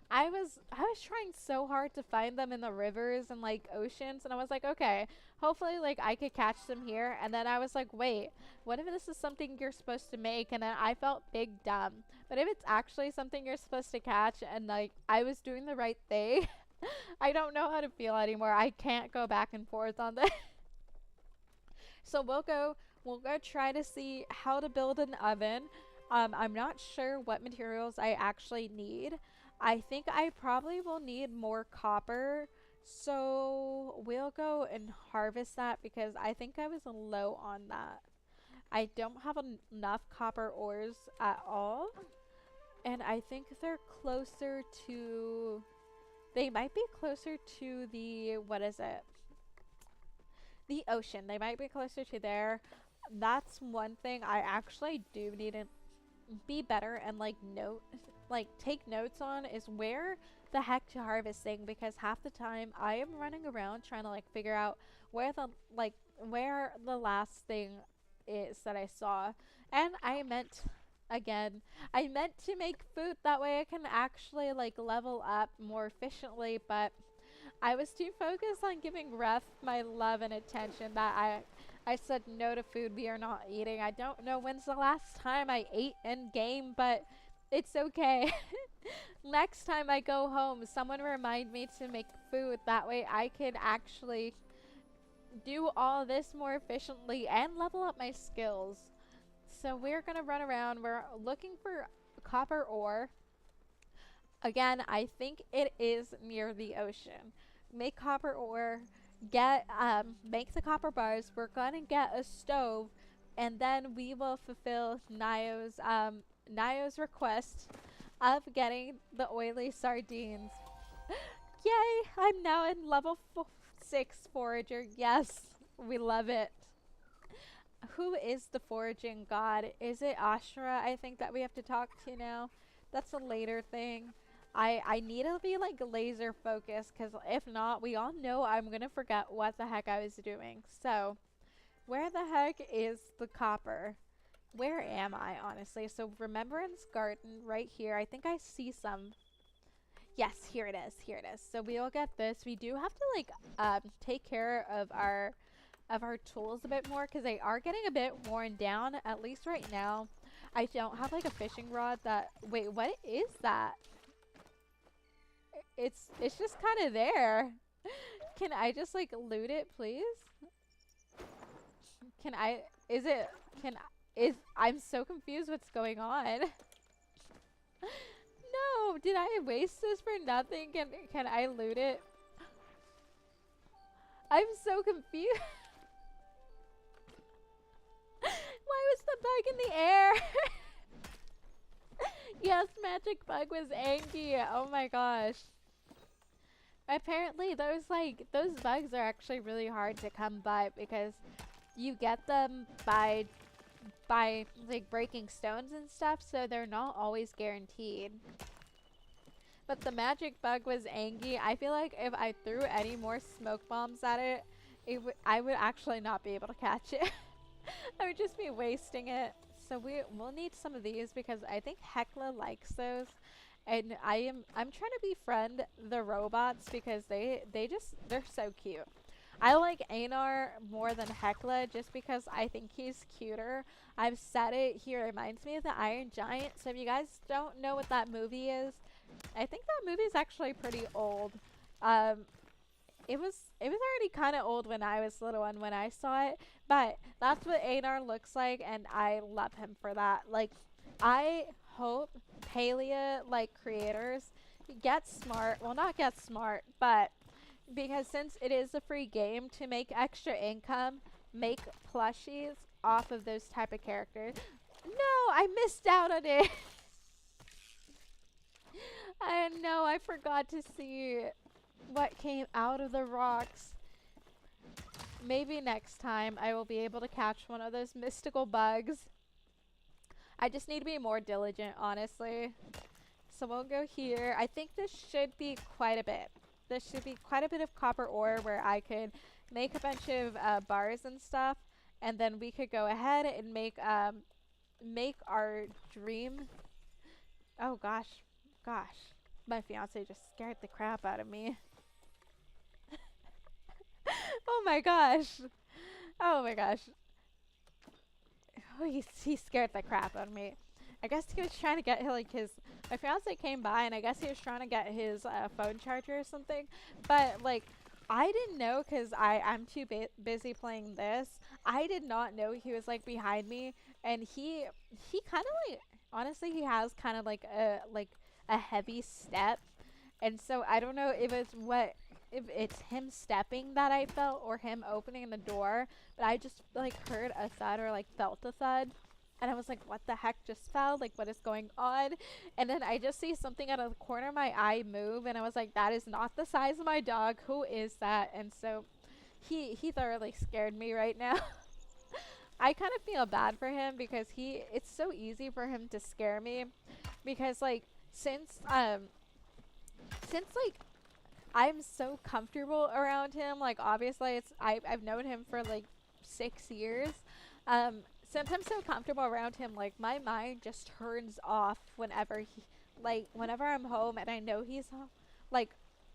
Speaker 1: I was trying so hard to find them in the rivers and like oceans, and I was like, okay, hopefully like I could catch them here. And then I was like, wait, what if this is something you're supposed to make? And then I felt big dumb. But if it's actually something you're supposed to catch and like I was doing the right thing, I don't know how to feel anymore. I can't go back and forth on this. So we'll go try to see how to build an oven. I'm not sure what materials I actually need. I think I probably will need more copper. So we'll go and harvest that because I think I was low on that. I don't have enough copper ores at all. And I think they're closer to, they might be closer to the, what is it? The ocean. They might be closer to there. That's one thing I actually do need to be better and like take notes on is where the heck to harvesting, because half the time I am running around trying to like figure out like where the last thing is that I saw. And again I meant to make food that way I can actually like level up more efficiently, but I was too focused on giving Ref my love and attention that I said no to food we are not eating. I don't know when's the last time I ate in game, but it's okay. Next time I go home, someone remind me to make food. That way I can actually do all this more efficiently and level up my skills. So we're going to run around. We're looking for copper ore. Again, I think it is near the ocean. Make copper ore, make the copper bars. We're gonna get a stove, and then we will fulfill Nayo's request of getting the oily sardines. Yay! I'm now in level 6 forager. Yes, we love it. Who is the foraging god? Is it Ashura? I think that we have to talk to now. That's a later thing. I need to be like laser focused, because if not, we all know I'm gonna forget what the heck I was doing. So where the heck is the copper? Where am I, honestly? So Remembrance Garden right here. I think I see some. Yes, here it is. Here it is. So we'll get this. We do have to like take care of our tools a bit more, because they are getting a bit worn down, at least right now. I don't have like a fishing rod that, wait, what is that? It's just kind of there. Can I just like loot it, please? Can I, is it, can, is, I'm so confused what's going on. No, did I waste this for nothing? Can I loot it? I'm so confused. Why was the bug in the air? Yes, magic bug was angry. Oh my gosh. Apparently those bugs are actually really hard to come by, because you get them by like breaking stones and stuff, so they're not always guaranteed. But the magic bug was angry. I feel like if I threw any more smoke bombs at it, I would actually not be able to catch it. I would just be wasting it. So we'll need some of these, because I think Hecla likes those. And I'm trying to befriend the robots, because they're so cute. I like Anar more than Hecla just because I think he's cuter. I've said it, he reminds me of the Iron Giant. So if you guys don't know what that movie is, I think that movie is actually pretty old. It was already kind of old when I was little and when I saw it, but that's what Anar looks like, and I love him for that. Like, I hope Palia like creators get smart. Well, not get smart, but because since it is a free game, to make extra income, make plushies off of those type of characters. No, I missed out on it. I know, I forgot to see what came out of the rocks. Maybe next time I will be able to catch one of those mystical bugs. I just need to be more diligent, honestly. So we'll go here. I think this should be quite a bit. This should be quite a bit of copper ore where I could make a bunch of bars and stuff. And then we could go ahead and make our dream. Oh gosh. Gosh. My fiance just scared the crap out of me. Oh my gosh. Oh my gosh. Oh, he scared the crap out of me. I guess he was trying to get my fiance came by, and I guess he was trying to get his phone charger or something. But like, I didn't know because I'm too busy playing this. I did not know he was like behind me, and he kind of like honestly he has kind of like a heavy step, and so I don't know if it's him stepping that I felt or him opening the door, but I just like heard a thud or like felt a thud. And I was like, what the heck just fell? Like, what is going on? And then I just see something out of the corner of my eye move. And I was like, that is not the size of my dog. Who is that? And so he thoroughly scared me right now. I kind of feel bad for him because it's so easy for him to scare me because like since um since like I'm so comfortable around him. Like obviously, I've known him for like 6 years. Um, since I'm so comfortable around him, like my mind just turns off whenever I'm home and I know he's home. Like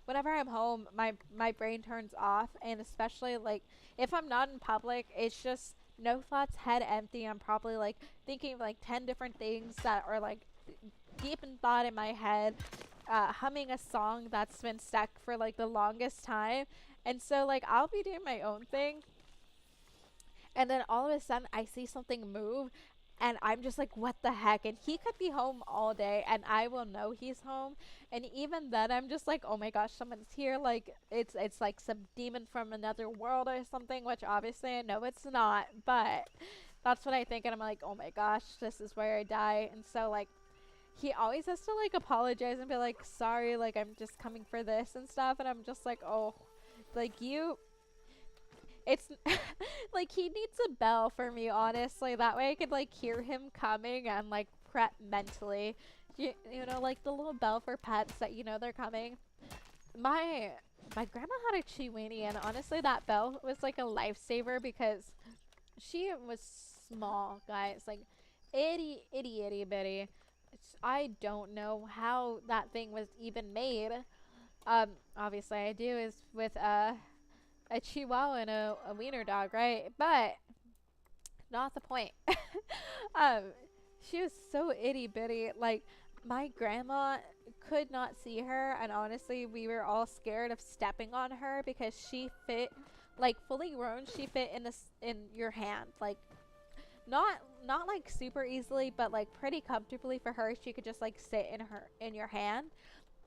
Speaker 1: whenever I'm home, my brain turns off, and especially like if I'm not in public, it's just no thoughts, head empty. I'm probably like thinking of like 10 different things that are like deep in thought in my head, humming a song that's been stuck for like the longest time. And so like I'll be doing my own thing, and then all of a sudden I see something move, and I'm just like, what the heck? And he could be home all day and I will know he's home. And even then I'm just like, oh my gosh, someone's here. Like it's like some demon from another world or something, which obviously I know it's not, but that's what I think. And I'm like, oh my gosh, this is where I die. And so like he always has to like apologize and be like, sorry, like I'm just coming for this and stuff. And I'm just like, oh, like you, it's like he needs a bell for me, honestly. That way I could like hear him coming and like prep mentally. You know, like the little bell for pets that you know they're coming. My grandma had a Chiweenie, and honestly, that bell was like a lifesaver because she was small, guys. Like itty bitty. I don't know how that thing was even made. Obviously I do is with a Chihuahua and a wiener dog, right? But not the point. um, she was so itty bitty. Like my grandma could not see her, and honestly, we were all scared of stepping on her because she fit, like fully grown, she fit in your hand, like not not like super easily, but like pretty comfortably for her. She could just like sit in your hand.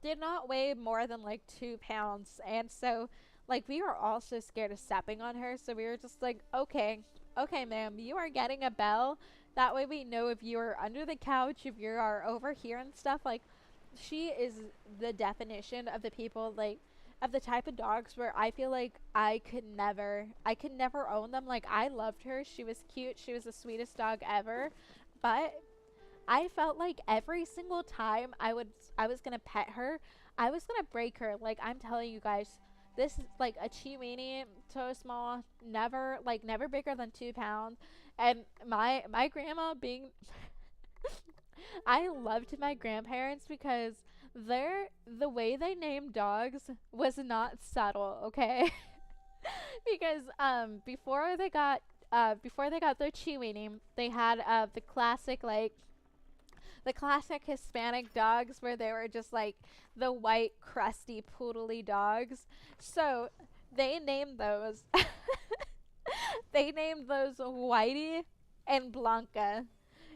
Speaker 1: Did not weigh more than like 2 pounds, and so like we were all so scared of stepping on her. So we were just like, okay, ma'am, you are getting a bell. That way we know if you are under the couch, if you are over here and stuff. Like she is the definition of the people like of the type of dogs where I feel like I could never own them. Like I loved her. She was cute. She was the sweetest dog ever. But I felt like every single time I was going to pet her, I was going to break her. Like I'm telling you guys, this is like a Chiweenie, so small, never bigger than 2 pounds. And my grandma being I loved my grandparents because the way they named dogs was not subtle, okay? Because before they got their Chiweenie, they had the classic Hispanic dogs where they were just like the white crusty poodly dogs. So they named those they named those Whitey and Blanca.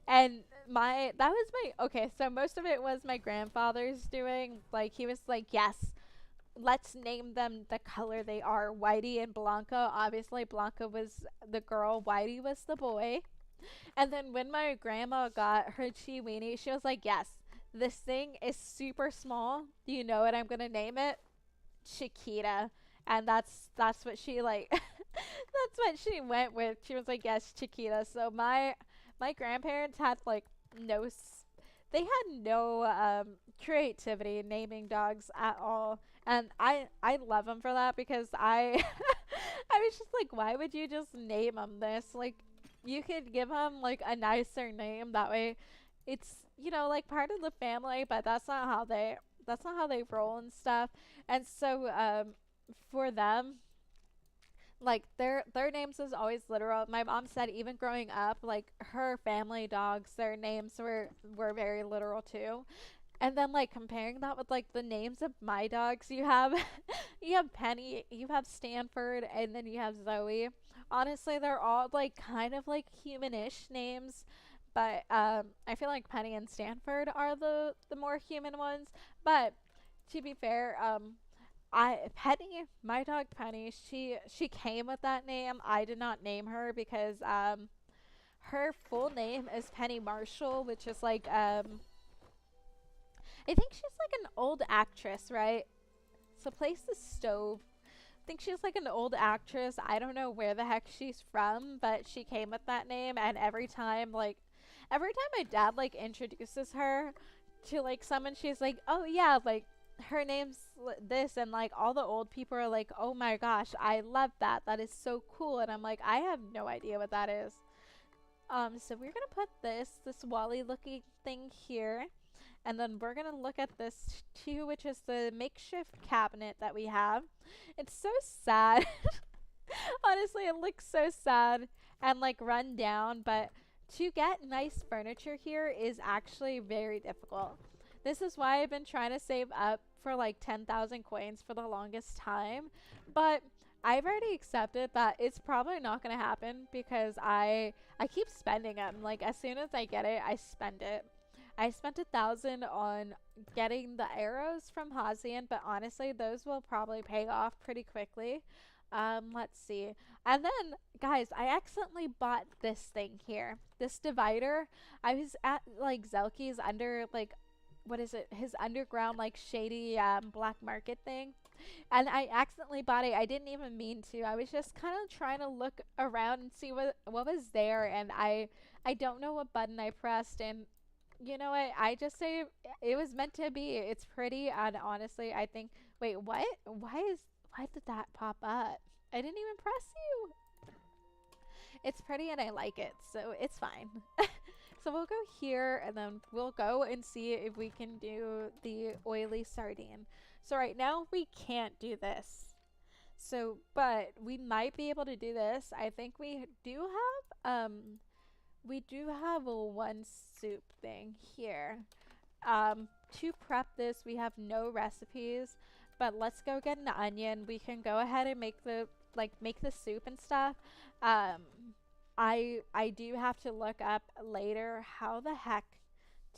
Speaker 1: And my that was my okay, so most of it was my grandfather's doing. Like he was like, yes, let's name them the color they are, Whitey and Blanca. Obviously Blanca was the girl, Whitey was the boy. And then when my grandma got her Chiweenie, she was like, yes, this thing is super small. Do you know what I'm gonna name it? Chiquita. And that's what she like that's what she went with. She was like, yes, Chiquita. So my grandparents had like no they had no creativity in naming dogs at all, and I love them for that because I I was just like, why would you just name them this? Like you could give them like a nicer name, that way it's like part of the family, but that's not how they roll and stuff. And so for them, like their names was always literal. My mom said even growing up, like her family dogs, their names were very literal too. And then like comparing that with like the names of my dogs, you have You have Penny, you have Stanford, and then you have Zoe. Honestly, they're all like kind of like humanish names, but I feel like Penny and Stanford are the more human ones. But to be fair, I Penny, my dog Penny, she came with that name. I did not name her because her full name is Penny Marshall, which is like I think she's like an old actress, right? So place the stove. I think she's like an old actress. I don't know where the heck she's from, but she came with that name, and every time my dad like introduces her to like someone, she's like, "Oh yeah, like her name's this," and like all the old people are like, "Oh my gosh, I love that. That is so cool." And I'm like, "I have no idea what that is." So we're gonna put this Wally looking thing here. And then we're going to look at this too, which is the makeshift cabinet that we have. It's so sad. Honestly, it looks so sad and like run down, but to get nice furniture here is actually very difficult. This is why I've been trying to save up for like 10,000 coins for the longest time, but I've already accepted that it's probably not going to happen because I keep spending them. Like as soon as I get it, I spend it. I spent 1,000 on getting the arrows from Hazian, but honestly, those will probably pay off pretty quickly. Let's see. And then, guys, I accidentally bought this thing here. This divider. I was at, like, Zelky's under, like, what is it? His underground, like, shady, black market thing. And I accidentally bought it. I didn't even mean to. I was just kind of trying to look around and see what was there, and I don't know what button I pressed, and you know what? I just say it was meant to be. It's pretty, and honestly, I think. Wait, what? Why did that pop up? I didn't even press you. It's pretty, and I like it, so it's fine. So we'll go here, and then we'll go and see if we can do the oily sardine. So right now we can't do this. So, but we might be able to do this. I think we do have a one soup thing here. To prep this, we have no recipes, but let's go get an onion. We can go ahead and make the soup and stuff. Um, I do have to look up later how the heck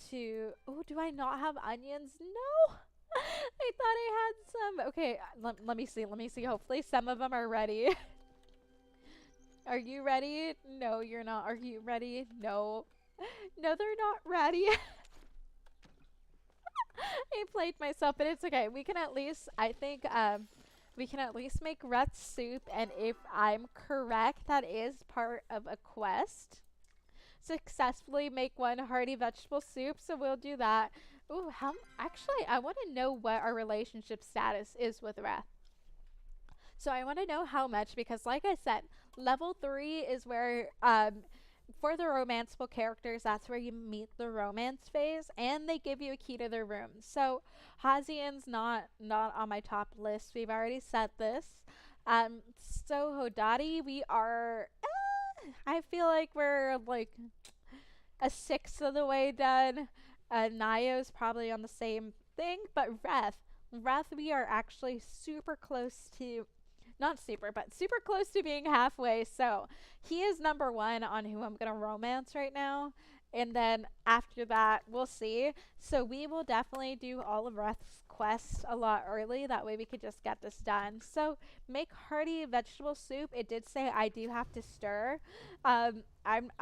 Speaker 1: to. Oh, do I not have onions? No. I thought I had some. Okay, let me see. Let me see. Hopefully, some of them are ready. Are you ready? No, you're not. Are you ready? No. No, they're not ready. I played myself, but it's okay. We can at least, I think, we can at least make red soup, and if I'm correct, that is part of a quest. Successfully make one hearty vegetable soup, so we'll do that. Ooh, actually, I want to know what our relationship status is with Reth. So I want to know how much because, like I said, level 3 is where, for the romanceable characters, that's where you meet the romance phase, and they give you a key to their room. So Hazian's not on my top list. We've already said this. So Hodati, we are. I feel like we're like a sixth of the way done. Nayo's probably on the same thing, but Reth, we are actually super close to not super, but super close to being halfway. So he is number one on who I'm going to romance right now. And then after that, we'll see. So we will definitely do all of Reth's quests a lot early. That way we could just get this done. So make hearty vegetable soup. It did say I do have to stir. I'm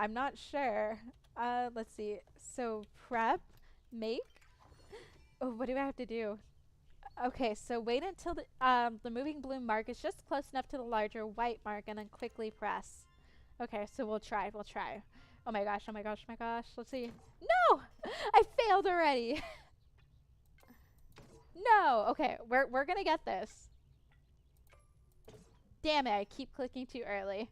Speaker 1: not sure. Let's see. So prep, make. Oh, what do I have to do? Okay, so wait until the moving blue mark is just close enough to the larger white mark and then quickly press. Okay, so we'll try. We'll try. Oh my gosh, oh my gosh, oh my gosh. Let's see. No! I failed already. No! Okay, we're gonna get this. Damn it, I keep clicking too early.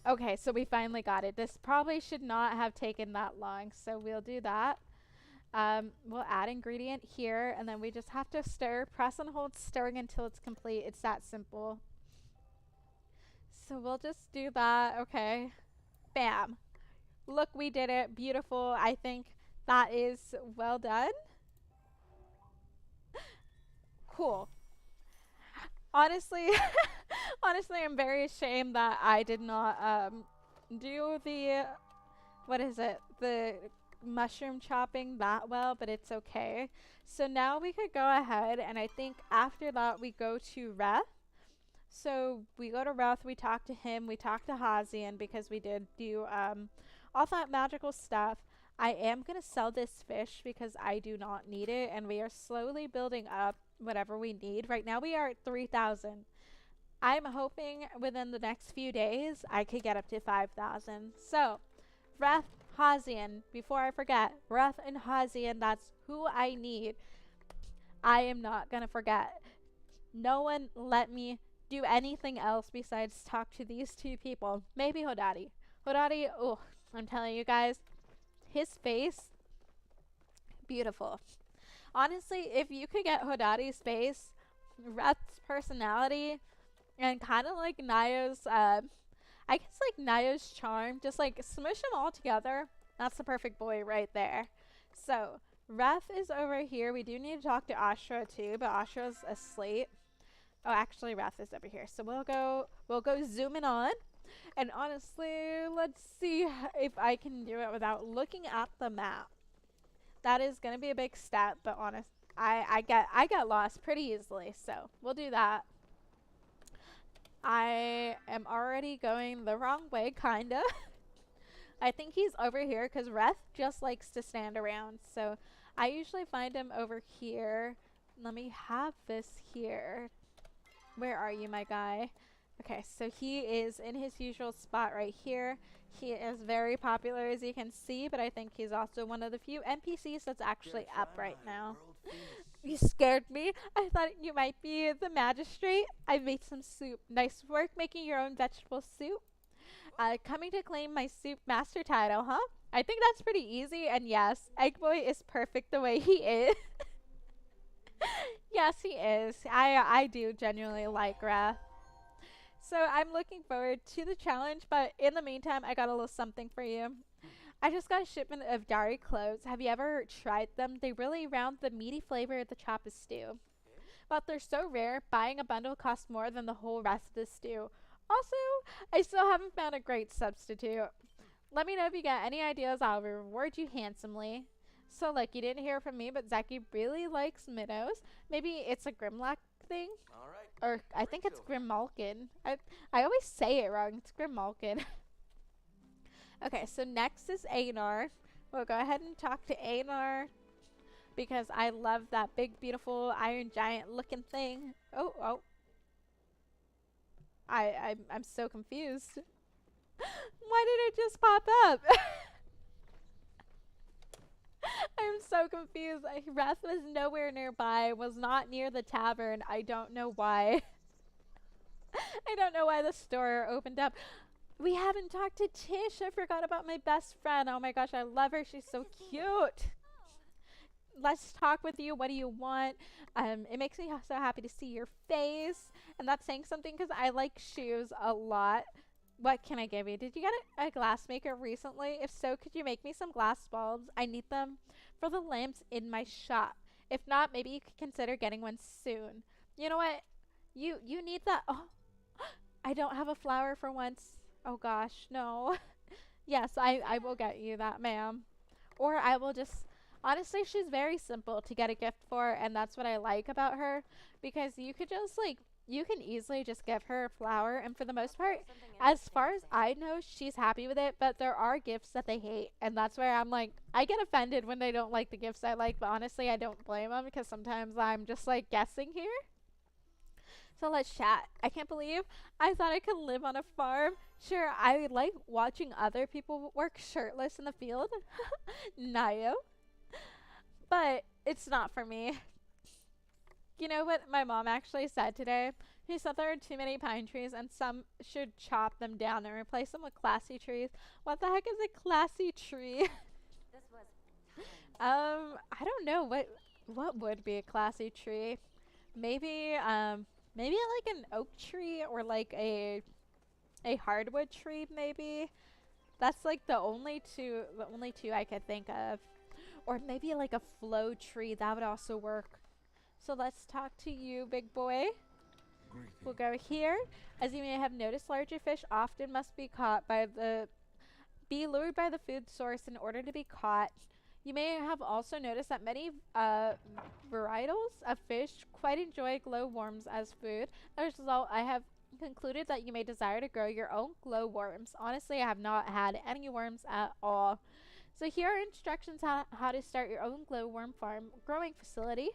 Speaker 1: Okay, so we finally got it. This probably should not have taken that long, so we'll do that. We'll add ingredient here, and then we just have to stir. Press and hold stirring until it's complete. It's that simple. So we'll just do that. Okay. Bam. Look, we did it. Beautiful. I think that is well done. Cool. Honestly, honestly, I'm very ashamed that I did not do the what is it? The mushroom chopping that well, but it's okay. So now we could go ahead and I think after that we go to Reth. So we go to Reth, we talk to him, we talk to Hazian because we did do all that magical stuff. I am going to sell this fish because I do not need it and we are slowly building up whatever we need. Right now we are at 3,000. I'm hoping within the next few days I could get up to 5,000. So, Reth, Hazian, before I forget, Reth and Hazian, that's who I need. I am not gonna forget. No one let me do anything else besides talk to these two people. Maybe Hodari. Hodari, oh, I'm telling you guys, his face, beautiful. Honestly, if you could get Hodari's face, Reth's personality, and kind of like Naya's, I guess like Naya's charm, just like smush them all together. That's the perfect boy right there. So, Ref is over here. We do need to talk to Ashra too, but Ashra's asleep. Oh, actually, Ref is over here. So we'll go zooming on. And honestly, let's see if I can do it without looking at the map. That is gonna be a big step, but honest, I get lost pretty easily, so we'll do that. I am already going the wrong way, kinda. I think he's over here because Reth just likes to stand around. So I usually find him over here. Let me have this here. Where are you, my guy? Okay, so he is in his usual spot right here. He is very popular, as you can see, but I think he's also one of the few NPCs that's actually up right now. You scared me. I thought you might be the magistrate. I made some soup. Nice work making your own vegetable soup. Coming to claim my soup master title, huh? I think that's pretty easy, and yes, Egg Boy is perfect the way he is. Yes, he is. I do genuinely like Wrath. So I'm looking forward to the challenge, but in the meantime, I got a little something for you. I just got a shipment of Dari cloves. Have you ever tried them? They really round the meaty flavor of the choppa stew. But they're so rare, buying a bundle costs more than the whole rest of the stew. Also, I still haven't found a great substitute. Let me know if you get any ideas. I'll reward you handsomely. So, like, you didn't hear from me, but Zeki really likes minnows. Maybe it's a Grimlock thing?
Speaker 2: All right.
Speaker 1: Or I think it's Grimmalkin. I always say it wrong. It's Grimmalkin. Okay, so next is Anar. We'll go ahead and talk to Anar because I love that big, beautiful iron giant looking thing. Oh. I'm so confused. Why did it just pop up? I'm so confused. Wrath was nowhere nearby, was not near the tavern. I don't know why. I don't know why the store opened up. We haven't talked to Tish. I forgot about my best friend. Oh my gosh, I love her. She's so cute. Let's talk with you. What do you want? It makes me so happy to see your face. And that's saying something because I like shoes a lot. What can I give you? Did you get a glass maker recently? If so, could you make me some glass bulbs? I need them for the lamps in my shop. If not, maybe you could consider getting one soon. You know what? You need that. Oh, I don't have a flower for once. Oh gosh, no. Yes, I will get you that, ma'am. Or I will just... Honestly, she's very simple to get a gift for, and that's what I like about her. Because you could just, like, you can easily just give her a flower, and for the most part, as far as I know, she's happy with it, but there are gifts that they hate, and that's where I'm like, I get offended when they don't like the gifts I like, but honestly, I don't blame them, because sometimes I'm just, like, guessing here. So let's chat. I can't believe I thought I could live on a farm. Sure, I like watching other people work shirtless in the field. Nayo. But it's not for me. You know what my mom actually said today? She said there are too many pine trees and some should chop them down and replace them with classy trees. What the heck is a classy tree?
Speaker 3: This was
Speaker 1: I don't know what would be a classy tree. Maybe maybe like an oak tree or like a hardwood tree maybe. That's like the only two I could think of. Or maybe like a flow tree, that would also work. So let's talk to you, big boy. We'll
Speaker 2: Greetings.
Speaker 1: go here. As you may have noticed, larger fish often must be lured by the food source in order to be caught. You may have also noticed that many varietals of fish quite enjoy glowworms as food. As a result, I have concluded that you may desire to grow your own glowworms. Honestly, I have not had any worms at all. So here are instructions how to start your own glowworm farm growing facility.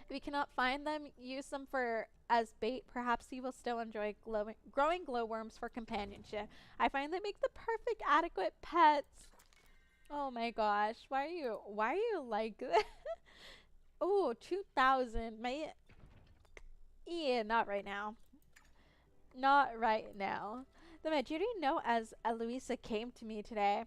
Speaker 1: If you cannot find them, use them for as bait. Perhaps you will still enjoy growing glowworms for companionship. I find they make the perfect adequate pets. Oh my gosh, why are you like that? Oh, 2000. Yeah, not right now. Not right now. The majority know as Eloisa came to me today.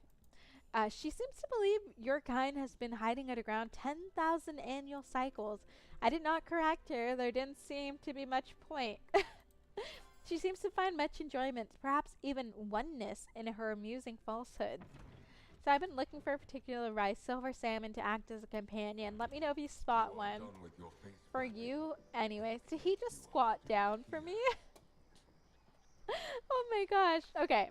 Speaker 1: She seems to believe your kind has been hiding underground 10,000 annual cycles. I did not correct her. There didn't seem to be much point. She seems to find much enjoyment, perhaps even oneness, in her amusing falsehood. So I've been looking for a particular rice, silver salmon, to act as a companion. Let me know if you spot
Speaker 2: You are
Speaker 1: one.
Speaker 2: done with your face,
Speaker 1: For
Speaker 2: brother.
Speaker 1: you, anyways. Did he just squat down for me? Oh my gosh. Okay.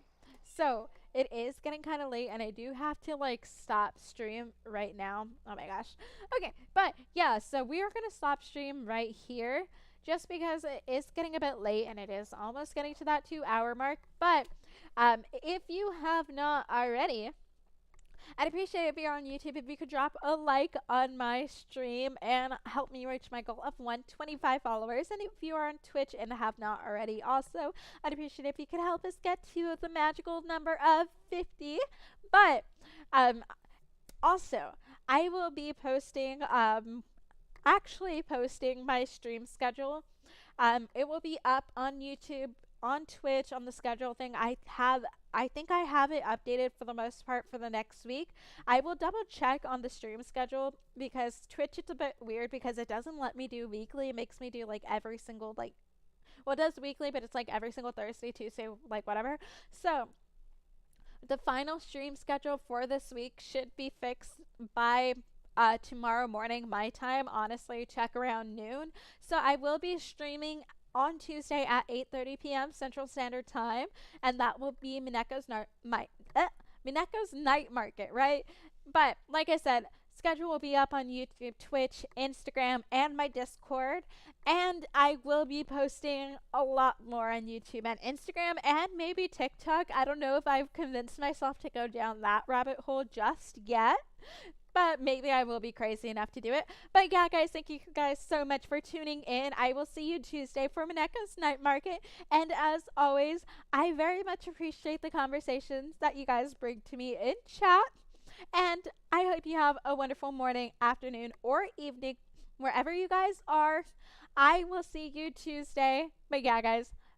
Speaker 1: So it is getting kind of late and I do have to like stop stream right now. Oh my gosh. Okay. But yeah, so we are going to stop stream right here just because it is getting a bit late and it is almost getting to that 2 hour mark. But if you have not already, I'd appreciate it if you're on YouTube if you could drop a like on my stream and help me reach my goal of 125 followers. And if you are on Twitch and have not already, also, I'd appreciate it if you could help us get to the magical number of 50. But um, also, I will be posting, actually posting my stream schedule. It will be up on YouTube, on Twitch, on the schedule thing. I think I have it updated for the most part for the next week. I will double check on the stream schedule because Twitch it's a bit weird because it doesn't let me do weekly. It makes me do like every single well, it does weekly, but it's like every single Thursday, Tuesday, like whatever. So the final stream schedule for this week should be fixed by tomorrow morning my time. Honestly, check around noon. So I will be streaming on Tuesday at 8:30 p.m. Central Standard Time, and that will be Mineko's night market, right? But like I said, schedule will be up on YouTube, Twitch, Instagram, and my Discord. And I will be posting a lot more on YouTube and Instagram and maybe TikTok. I don't know if I've convinced myself to go down that rabbit hole just yet, but maybe I will be crazy enough to do it. But yeah, guys, thank you guys so much for tuning in. I will see you Tuesday for Mineko's Night Market. And as always, I very much appreciate the conversations that you guys bring to me in chat. And I hope you have a wonderful morning, afternoon, or evening, wherever you guys are. I will see you Tuesday. But yeah, guys,